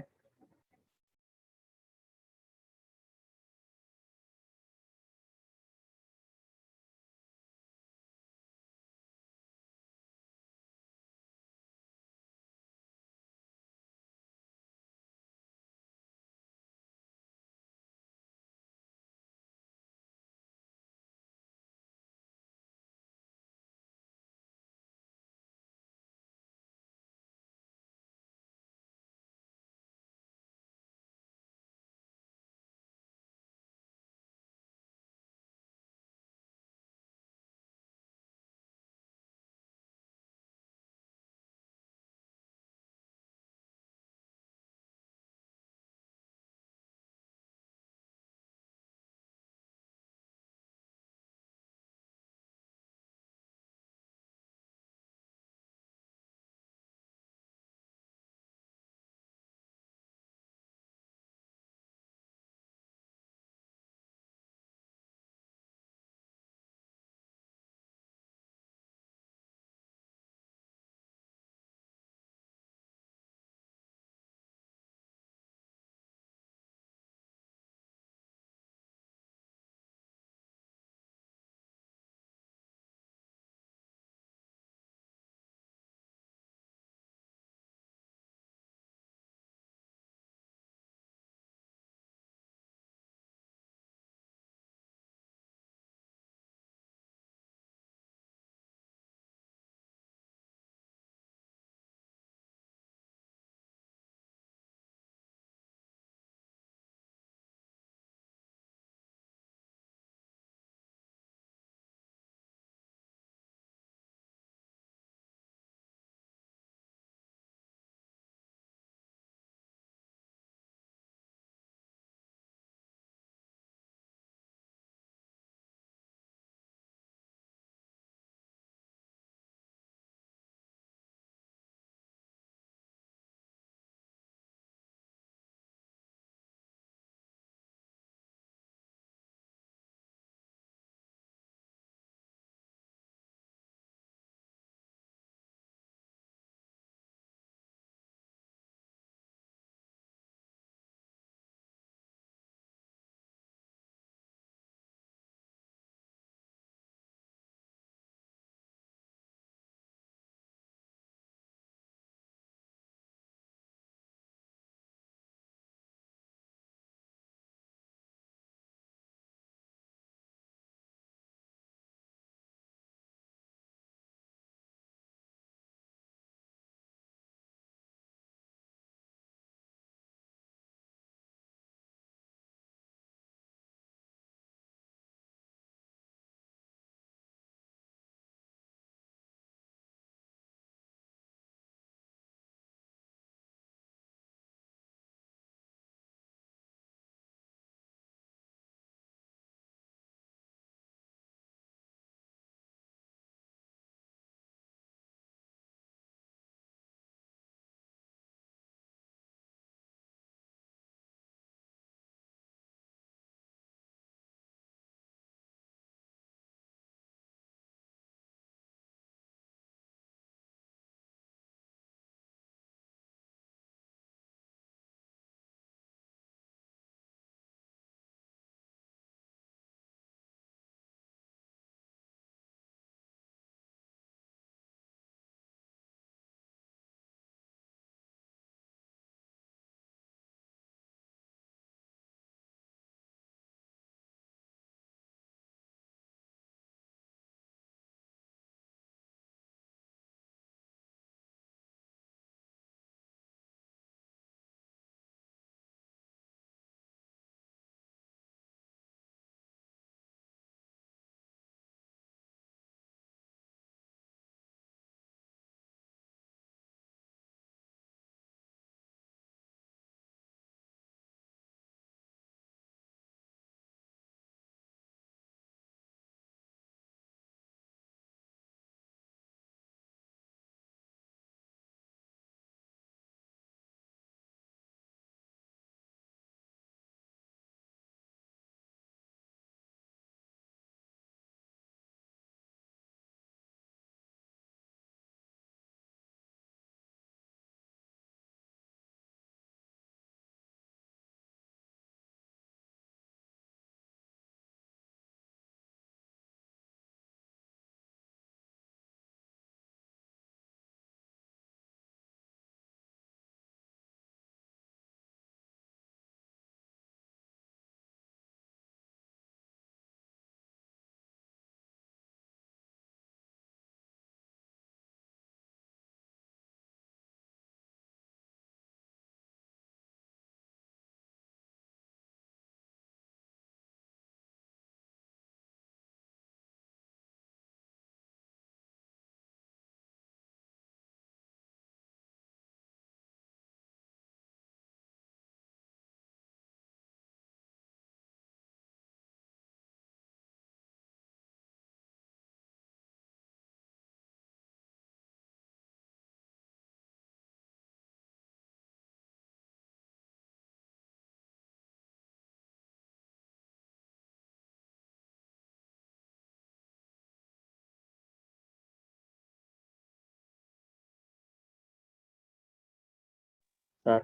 सर।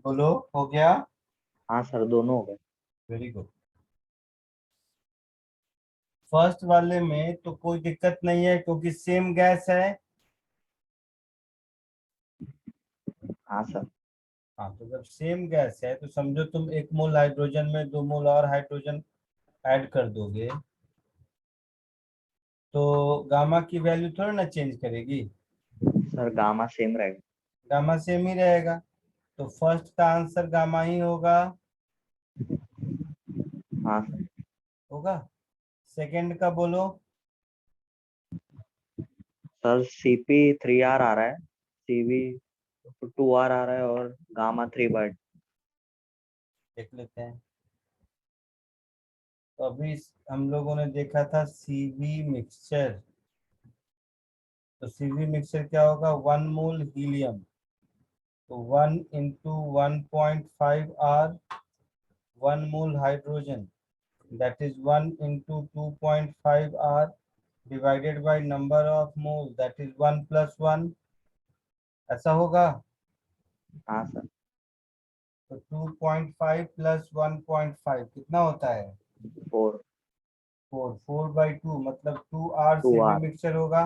बोलो, हो गया? हाँ सर, दोनों हो गए। Very good. फर्स्ट वाले में तो कोई दिक्कत नहीं है क्योंकि सेम गैस है। हाँ सर। हाँ, तो जब सेम गैस है तो समझो तुम 1 मोल हाइड्रोजन में 2 मोल और हाइड्रोजन ऐड कर दोगे तो गामा की वैल्यू थोड़ा ना चेंज करेगी। सर गामा सेम रहेगा। गामा सेम ही रहेगा, तो फर्स्ट का आंसर गामा ही होगा। हाँ सर। होगा। सेकंड का बोलो। सर CP3R आ रहा है, CV2R आ रहा है और गामा 3/2। देख लेते हैं। तो अभी हम लोगों ने देखा था सीवी मिक्सचर। तो सीवी मिक्सचर क्या होगा? 1 मोल हीलियम, तो 1 × 1.5 R 1 mole hydrogen, that is 1 × 2.5 R divided by number of moles, that is 1 + 1। ऐसा होगा। हाँ सर। तो 2.5 + 1.5 कितना होता है? 4। 4/2 मतलब 2R 2R। सीवी मिक्सचर होगा।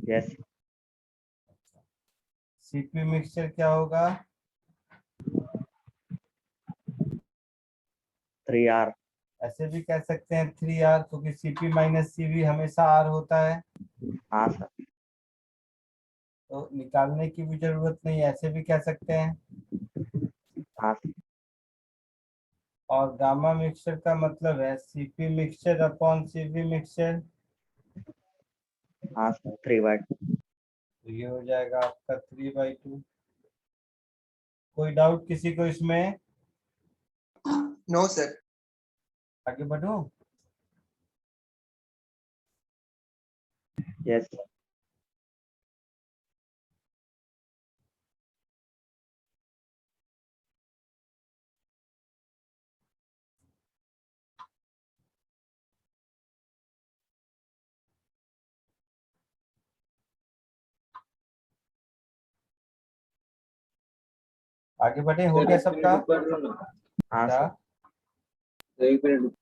यस। सीपी मिक्सचर क्या होगा? 3R। ऐसे भी कह सकते हैं 3R, क्योंकि सीपी माइनस सीवी हमेशा आर होता है। हाँ सर। तो निकालने की भी जरूरत नहीं, ऐसे भी कह सकते हैं। हाँ सर। और गामा मिक्सचर का मतलब है CP mixture upon CV mixture. हाँ सर, 3/2। तो ये हो जाएगा आपका 3/2। कोई डाउट किसी को इसमें? No, sir. आगे बढ़ूं? Yes sir. आगे बढ़े? हो सर गया एक सबका? मिनट कर लो ना। हाँ क्या? सर। सर एक मिनट।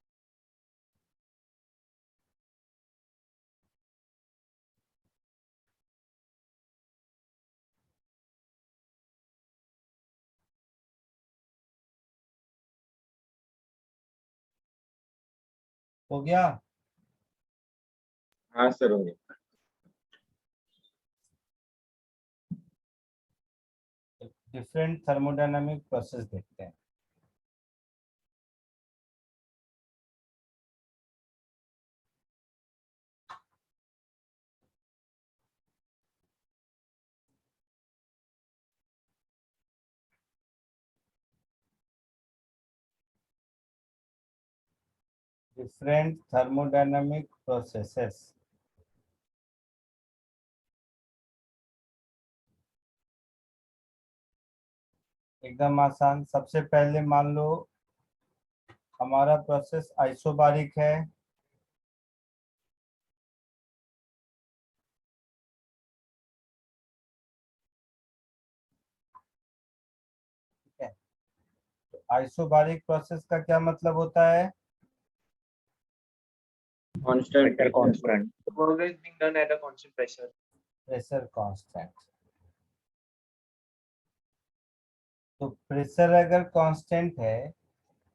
हो गया। हाँ सर हो गया। डिफरेंट थर्मोडायनामिक प्रोसेस देखते हैं। Different thermodynamic processes. एकदम आसान। सबसे पहले मान लो हमारा प्रोसेस आइसोबारिक है। ठीक है, तो आइसोबारिक प्रोसेस का क्या मतलब होता है? Constant pressure constant. always being done at a constant pressure. Pressure constant. तो प्रेशर अगर कांस्टेंट है,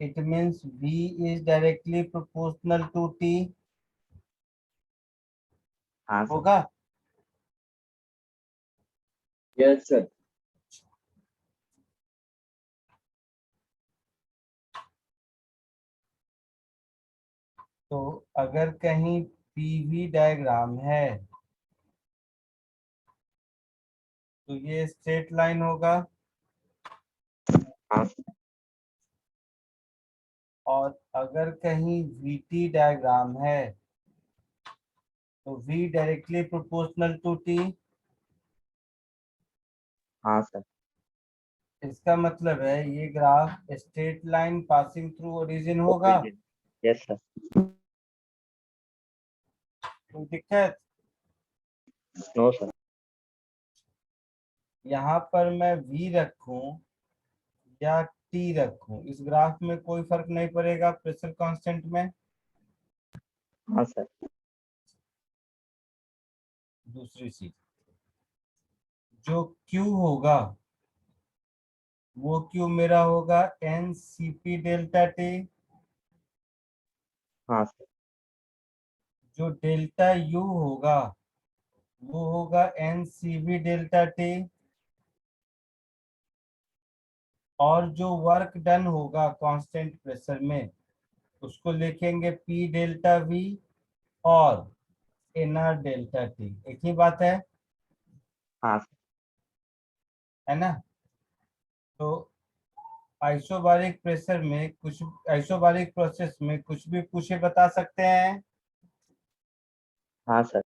it means V is directly proportional to T। हाँ सर। होगा। Yes sir. तो अगर कहीं पीवी डायग्राम है तो ये स्ट्रेट लाइन होगा। हाँ सर। और अगर कहीं वीटी डायग्राम है तो V directly proportional to T। हाँ सर। इसका मतलब है ये graph straight line passing through origin होगा। Yes sir. कोई दिक्कत? No sir. यहाँ पर मैं V रखूं या T रखूं, इस ग्राफ में कोई फर्क नहीं पड़ेगा प्रेशर कांस्टेंट में। हाँ सर। दूसरी चीज, जो Q होगा वो Q मेरा होगा NCP डेल्टा T। हाँ सर। जो डेल्टा U होगा वो होगा NCV डेल्टा T। और जो वर्क डन होगा कांस्टेंट प्रेशर में उसको लिखेंगे P डेल्टा V और NR डेल्टा T। एक ही बात हाँ सर। है ना? तो आइसोबारिक प्रेशर में कुछ, आइसोबारिक प्रोसेस में कुछ भी पूछे बता सकते हैं। हाँ सर।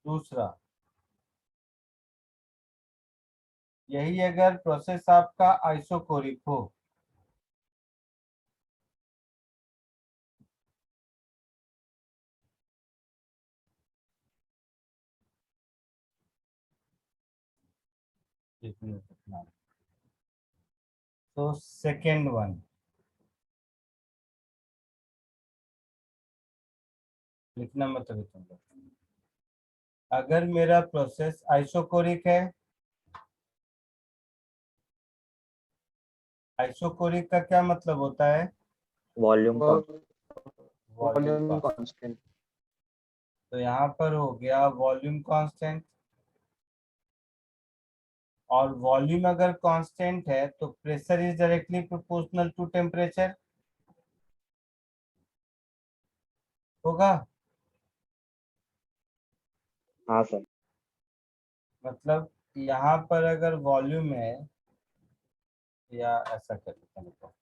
दूसरा, यही अगर प्रोसेस आपका आइसोकोरिक हो, तो सेकेंड वन, लिखना मत अभी तुम लोग। अगर मेरा प्रोसेस आइसोकोरिक है, आइसोकोरिक का क्या मतलब होता है? Volume volume volume constant. Constant. तो यहाँ पर हो गया वॉल्यूम कांस्टेंट। और वॉल्यूम अगर कांस्टेंट है तो pressure is directly proportional to temperature होगा। हाँ सर। मतलब यहाँ पर अगर वॉल्यूम है, या ऐसा कर लेते हैं, देखो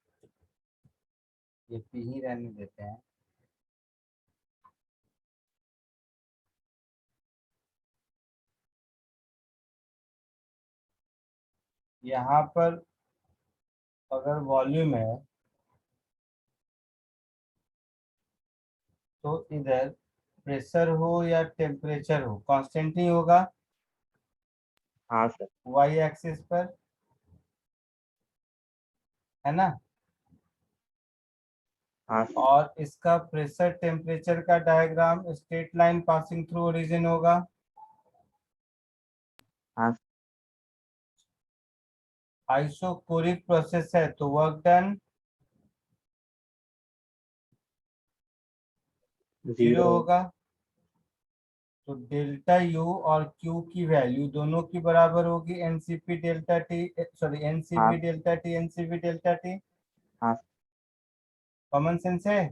ये पी ही रहने देते हैं। यहाँ पर अगर वॉल्यूम है तो इधर प्रेशर हो या टेम्परेचर हो कांस्टेंट ही होगा हाँ सर। वाई एक्सिस पर, है ना? हाँ सर। और इसका प्रेशर टेम्परेचर का diagram straight line passing through origin होगा। हाँ आइसोकोरिक प्रोसेस है तो वर्क डन जीरो जीरो। होगा। तो डेल्टा यू और क्यू की वैल्यू दोनों की बराबर होगी NCP delta T, sorry NCV हाँ delta T, NCV delta T. हाँ। कॉमन सेंस है,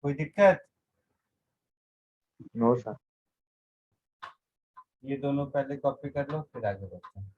कोई दिक्कत? No sir. ये दोनों पहले कॉपी कर लो फिर आगे बढ़ते हैं।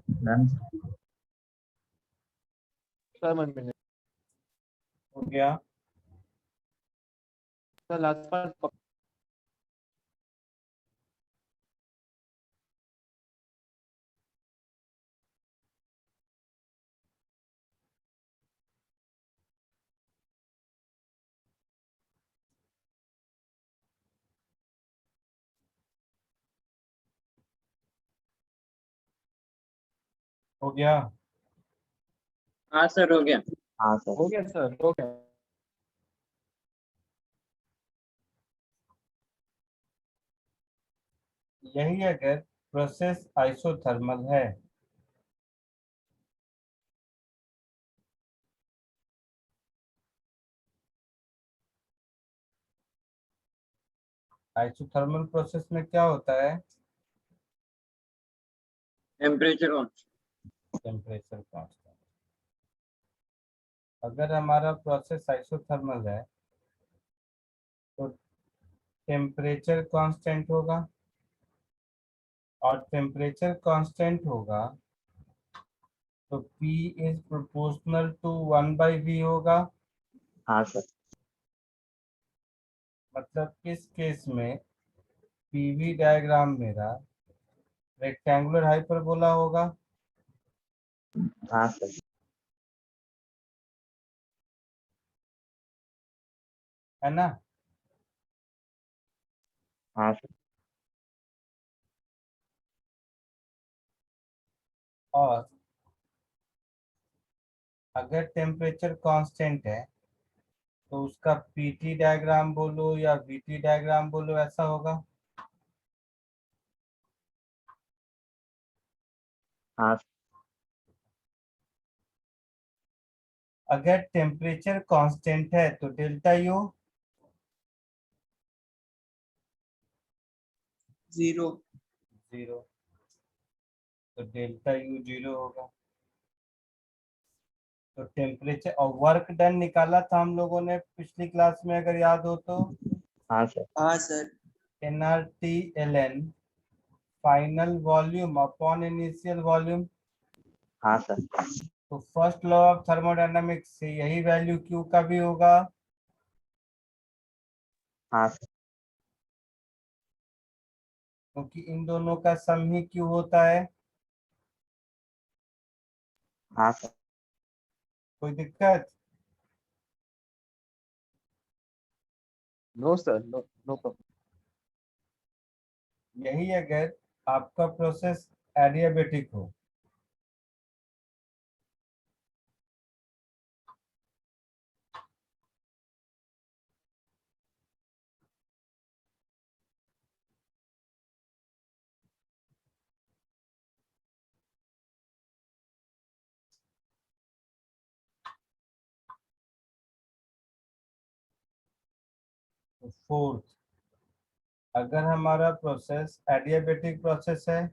डन। Sir 1 minute. हो गया। Sir last part. हो गया। हाँ सर हो गया। हाँ सर। हो गया सर, हो गया। यही अगर प्रोसेस आइसोथर्मल है, आइसोथर्मल प्रोसेस में क्या होता है? Temperature on. Temperature constant. अगर हमारा प्रोसेस आइसोथर्मल है तो टेम्परेचर कांस्टेंट होगा, और टेम्परेचर कांस्टेंट होगा तो P is proportional to 1/V होगा। हाँ सर। मतलब इस केस में पीवी डायग्राम मेरा रेक्टेंगुलर हाइपरबोला होगा। हाँ सर। है ना? हाँ सर। और अगर टेम्परेचर कांस्टेंट है तो उसका पीटी डायग्राम बोलो या वीटी डायग्राम बोलो, ऐसा होगा। हाँ सर। अगर टेम्परेचर कांस्टेंट है तो डेल्टा यू 0. 0, तो डेल्टा यू 0 होगा। तो टेम्परेचर और वर्क डन निकाला था हम लोगों ने पिछली क्लास में, अगर याद हो तो। हाँ सर। हाँ sir. nRT ln final volume upon initial volume. हाँ सर। तो फर्स्ट लॉ ऑफ थर्मोडायनामिक्स से यही वैल्यू क्यू का भी होगा। हाँ सर। क्योंकि इन दोनों का सम ही क्यू होता है। हाँ सर। कोई दिक्कत? No sir, no no problem. यही अगर आपका प्रोसेस एडियाबेटिक हो। तो फोर्थ, अगर हमारा प्रोसेस एडियाबेटिक प्रोसेस है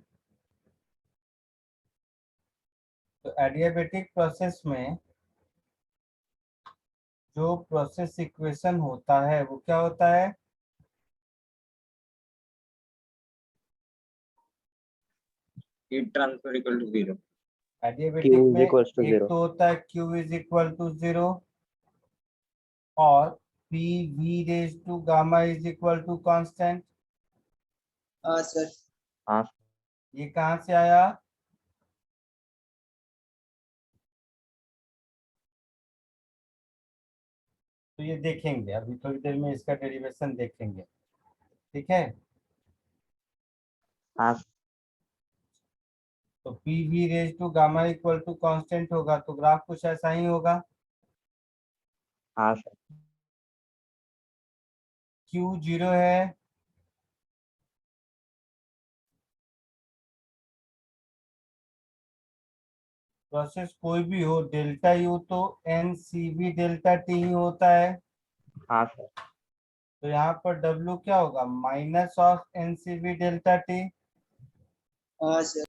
तो एडियाबेटिक प्रोसेस में जो प्रोसेस इक्वेशन होता है वो क्या होता है? Heat transfer equal to 0। Adiabatic Q में is equals to एक 0. तो होता है Q इज इक्वल टू 0 और P V raise to gamma is equal to constant. हाँ सर. हाँ ये कहाँ से आया? तो ये देखेंगे अभी थोड़ी देर में, इसका डेरिवेशन देखेंगे। ठीक है? हाँ तो P V raise to gamma equal to constant होगा तो ग्राफ कुछ ऐसा ही होगा। हाँ सर। क्यू 0 है, प्रोसेस कोई भी हो, डेल्टा यू तो N C V delta T ही होता है। हाँ सर। तो यहाँ पर डब्ल्यू क्या होगा? Minus of N C V delta T हाँ सर.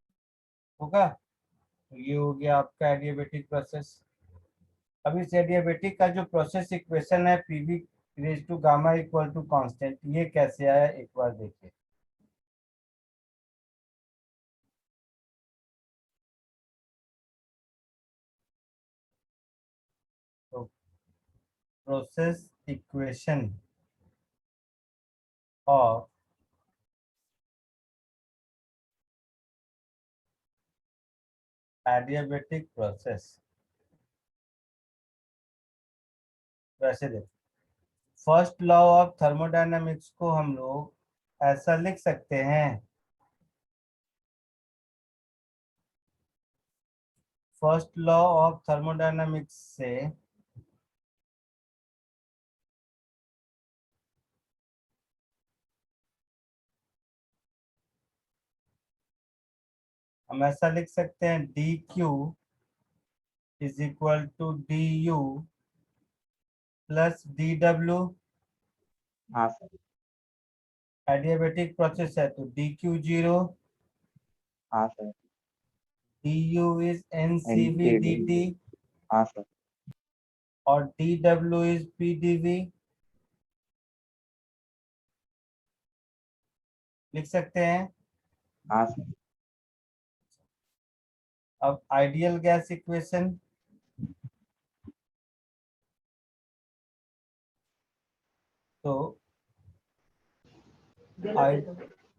होगा। तो ये हो गया आपका एडियाबेटिक प्रोसेस। अब इस एडियाबेटिक का जो प्रोसेस इक्वेशन है PV raise to gamma equal to constant, ये कैसे आया एक बार देखिए। process equation of adiabatic process। वैसे देखो, फर्स्ट लॉ ऑफ थर्मोडायनामिक्स को हम लोग ऐसा लिख सकते हैं, फर्स्ट लॉ ऑफ थर्मोडायनामिक्स से हम ऐसा लिख सकते हैं, D Q is equal to D U plus D W. हाँ सर। एडियाबेटिक प्रोसेस है तो डी क्यू 0, हाँ sir. D U is N C V D T हाँ सर। और D W is P D V. लिख सकते हैं। हाँ सर। अब आइडियल गैस इक्वेशन, तो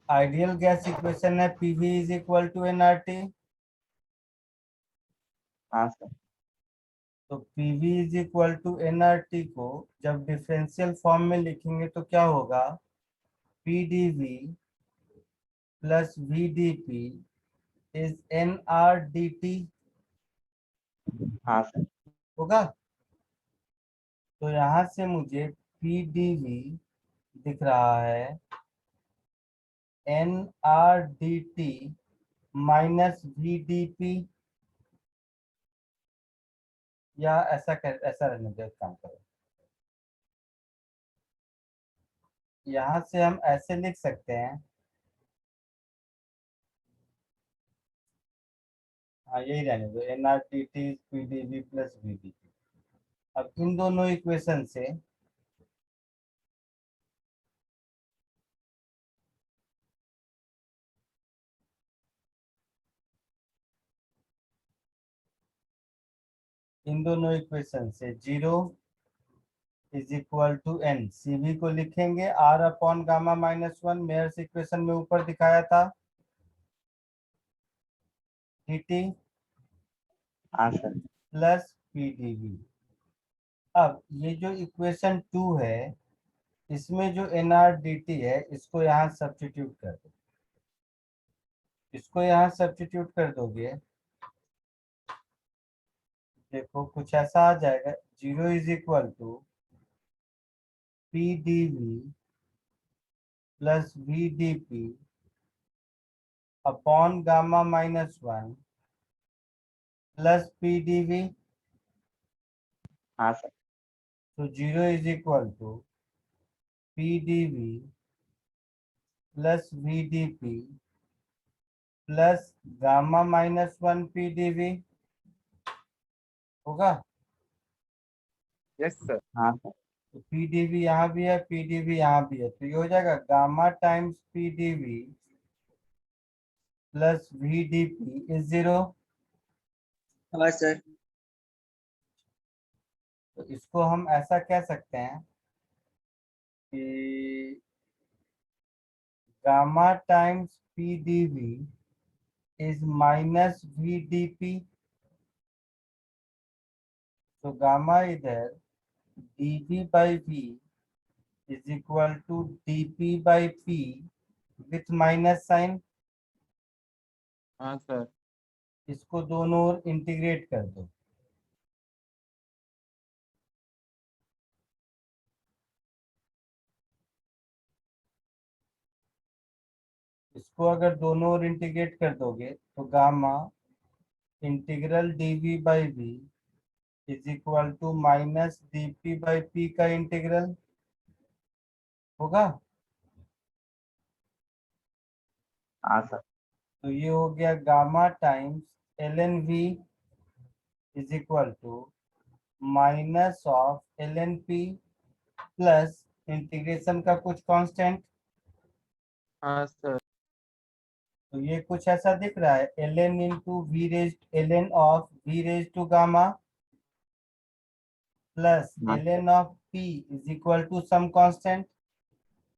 आइडियल गैस इक्वेशन है PV is equal to NRT. हाँ सर। तो PV is equal to NRT को जब डिफरेंशियल फॉर्म में लिखेंगे तो क्या होगा, पीडीवी प्लस वीडीपी इज एनआरडीटी हाँ सर। होगा। तो यहाँ से मुझे पीडीवी दिख रहा है एनआरडीटी माइनस वीडीपी, या ऐसा रहने दो, एक काम करो, यहाँ से हम ऐसे लिख सकते हैं, हाँ यही रहने दो, एनआरडीटी पीडीवी प्लस वीडीपी। अब इन दोनों इक्वेशन से zero is equal to N, CV को लिखेंगे R upon gamma minus 1, Mayer's equation में ऊपर दिखाया था, dt हाँ सर। Plus PDV. अब ये जो इक्वेशन 2 है, इसमें जो एनआरडीटी है इसको यहाँ सब्स्टिट्यूट कर दो, इसको यहाँ सब्स्टिट्यूट कर दोगे, देखो कुछ ऐसा आ जाएगा, zero is equal to PDV plus VDP upon gamma minus 1 plus PDV. हाँ सर। तो zero is equal to PDV plus VDP plus gamma minus 1 PDV होगा। Yes sir. हाँ सर। तो पीडीवी यहाँ भी है, पीडीवी यहाँ भी है, तो ये हो जाएगा gamma times PDV plus VDP is 0। हाँ सर। तो इसको हम ऐसा कह सकते हैं कि gamma times PDV is minus VDP. तो गामा इधर dv by v is equal to dp by p with minus sign. हाँ सर। इसको दोनों ओर इंटीग्रेट कर दो, इसको अगर दोनों ओर इंटीग्रेट कर दोगे तो gamma integral dv by v is equal to minus dp by p का इंटीग्रल होगा। हाँ सर। तो ये हो गया gamma times ln v is equal to minus of ln p plus integration का कुछ कांस्टेंट। हाँ सर। तो ये कुछ ऐसा दिख रहा है, ln into V raise ln of v raise to gamma plus हाँ ln of p is equal to some constant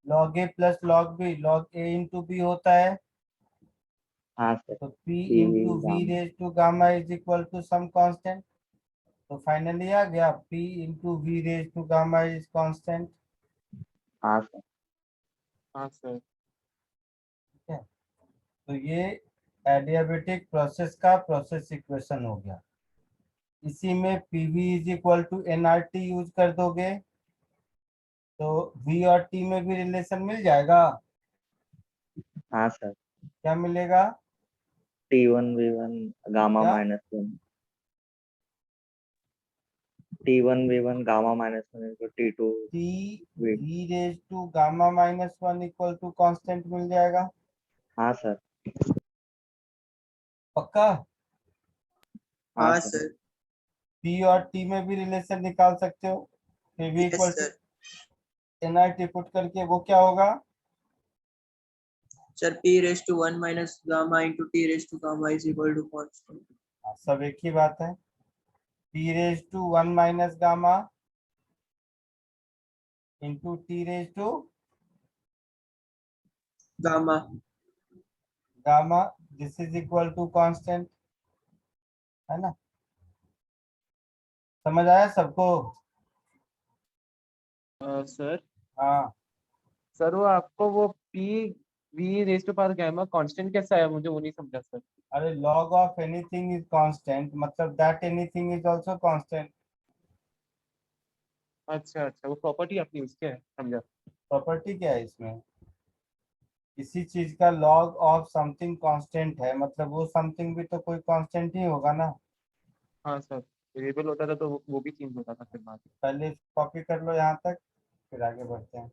log a plus log b, log a into b होता है, हाँ सर, तो p PV into v gamma. Raise to gamma is equal to some constant. तो finally आ गया p into v raise to gamma is constant. हाँ sir. हाँ sir. ठीक है, तो ये एडियाबेटिक प्रोसेस का प्रोसेस इक्वेशन हो गया। इसी में pv is equal to nRT use कर दोगे तो v और t में भी रिलेशन मिल जाएगा। हाँ सर, क्या मिलेगा? T1V1 गामा क्या? -1, T1V1 gamma -1 into T2 t V। v raise to gamma minus one equal to constant मिल जाएगा। हाँ सर। पक्का? हाँ हाँ सर। सर। p और t में भी रिलेशन निकाल सकते हो। फिर v yes equal to sir. nRT put करके वो क्या होगा? Sir p raise to 1 minus gamma into t raise to gamma is equal to constant. हाँ, सब एक ही बात है। p raise to 1 minus gamma into t raise to gamma. Gamma, this is equal to constant, है ना? समझ आया सबको? सर हाँ, सर वो आपको वो P V raise to power gamma constant कैसा है, मुझे वो नहीं समझा सर। अरे log of anything is constant, मतलब that anything is also constant. अच्छा अच्छा, वो प्रॉपर्टी आपने यूज किया है, समझा। प्रॉपर्टी क्या है इसमें? किसी चीज का log ऑफ समथिंग कांस्टेंट है, मतलब वो समथिंग भी तो कोई कांस्टेंट ही होगा ना। हाँ सर, वेरिएबल होता था तो वो भी चेंज होता था फिर बाद में। पहले कॉपी कर लो यहाँ तक, फिर आगे बढ़ते हैं।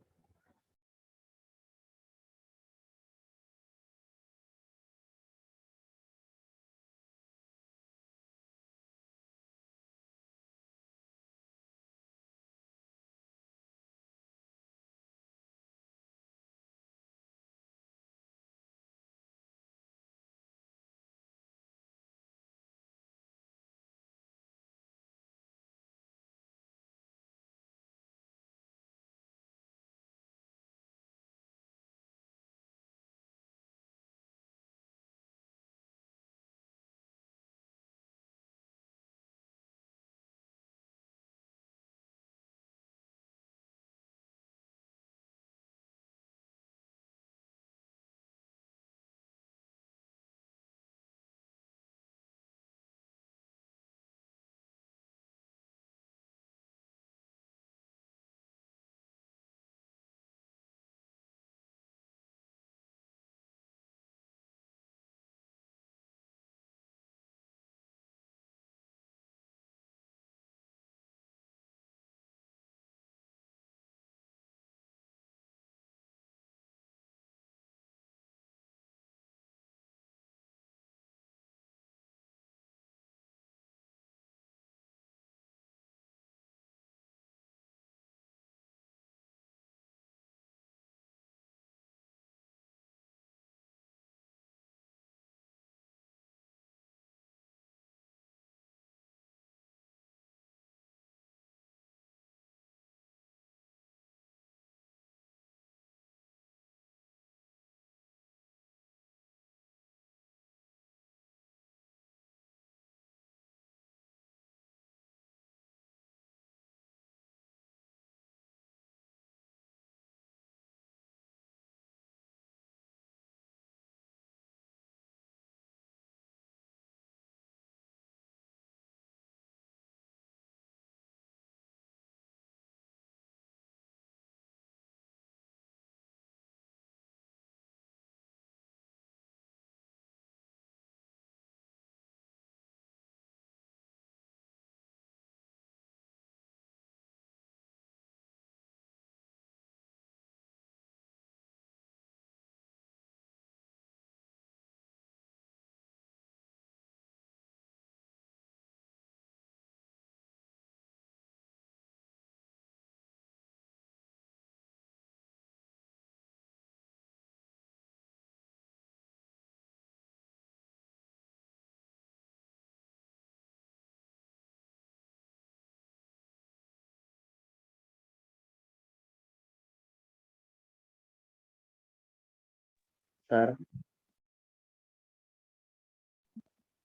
सर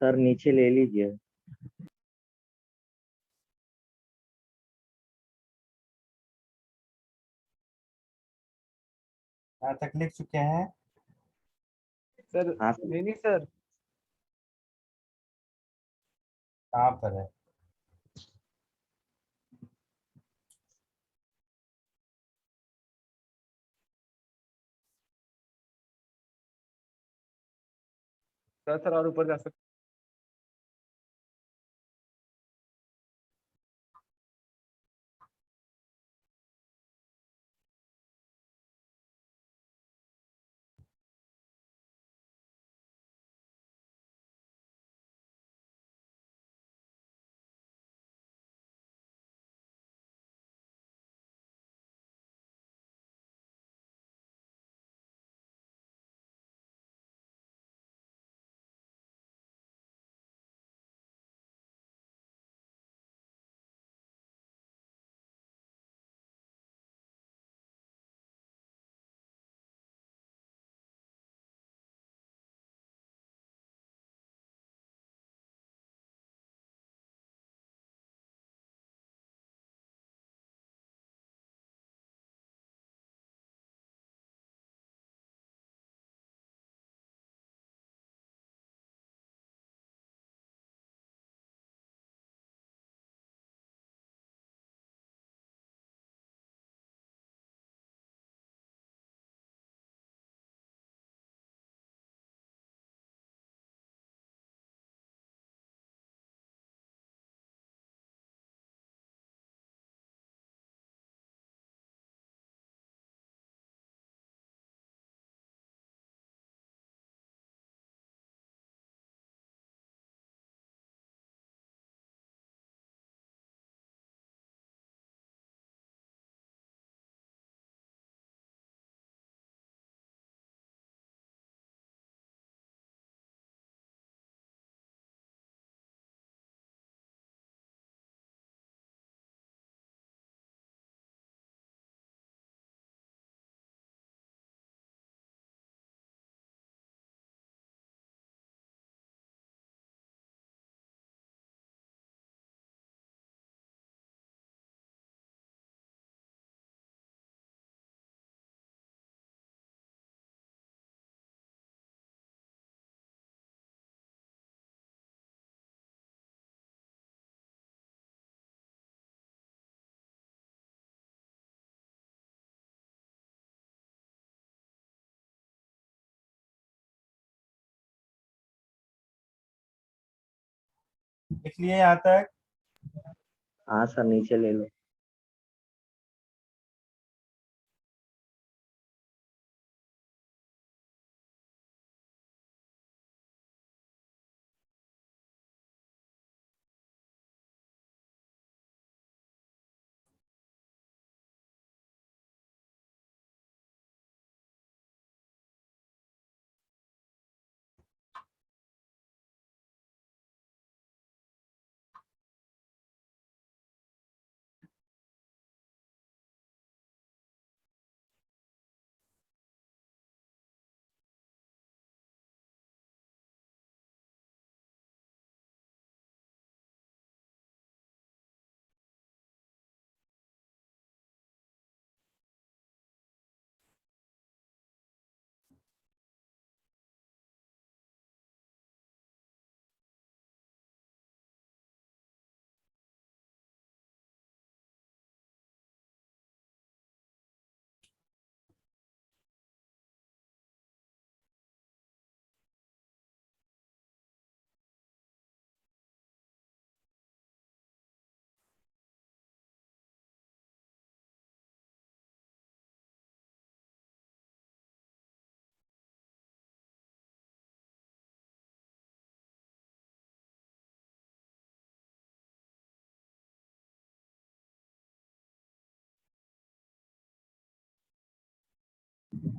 सर नीचे ले लीजिए। यहाँ तक लिख चुके हैं। सर हाँ नहीं सर, कहाँ पर है? सर और ऊपर जा सकते। लिख लिए यहाँ तक? हाँ सर नीचे ले लो।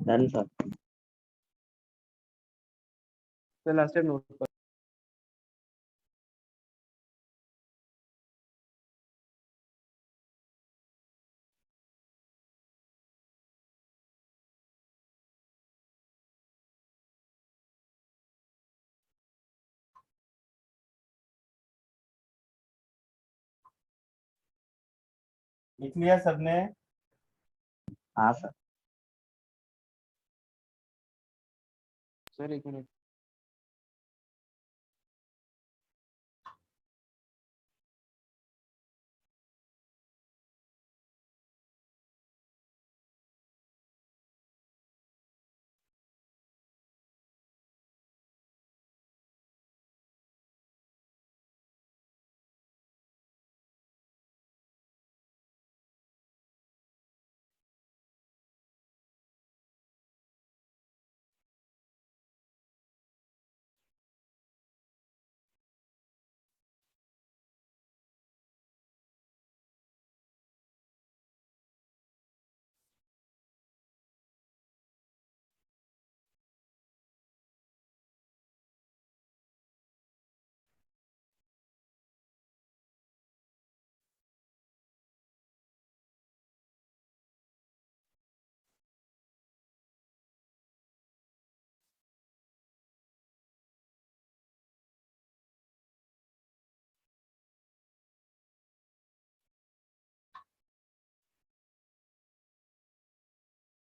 Done sir. Sir last time note लिख लिया सबने? हाँ सर। सर एक मिनट।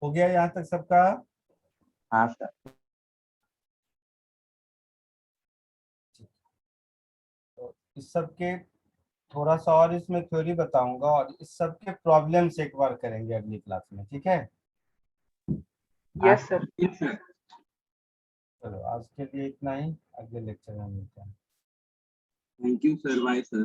हो गया यहाँ तक सबका? हाँ सर। तो इस सब के थोड़ा सा और इसमें थ्योरी बताऊंगा और इस सब के प्रॉब्लम्स एक बार करेंगे अगली क्लास में, ठीक है? Yes sir. चलो आज के लिए इतना ही, अगले लेक्चर में मिलते हैं। Thank you, sir. Bye, sir.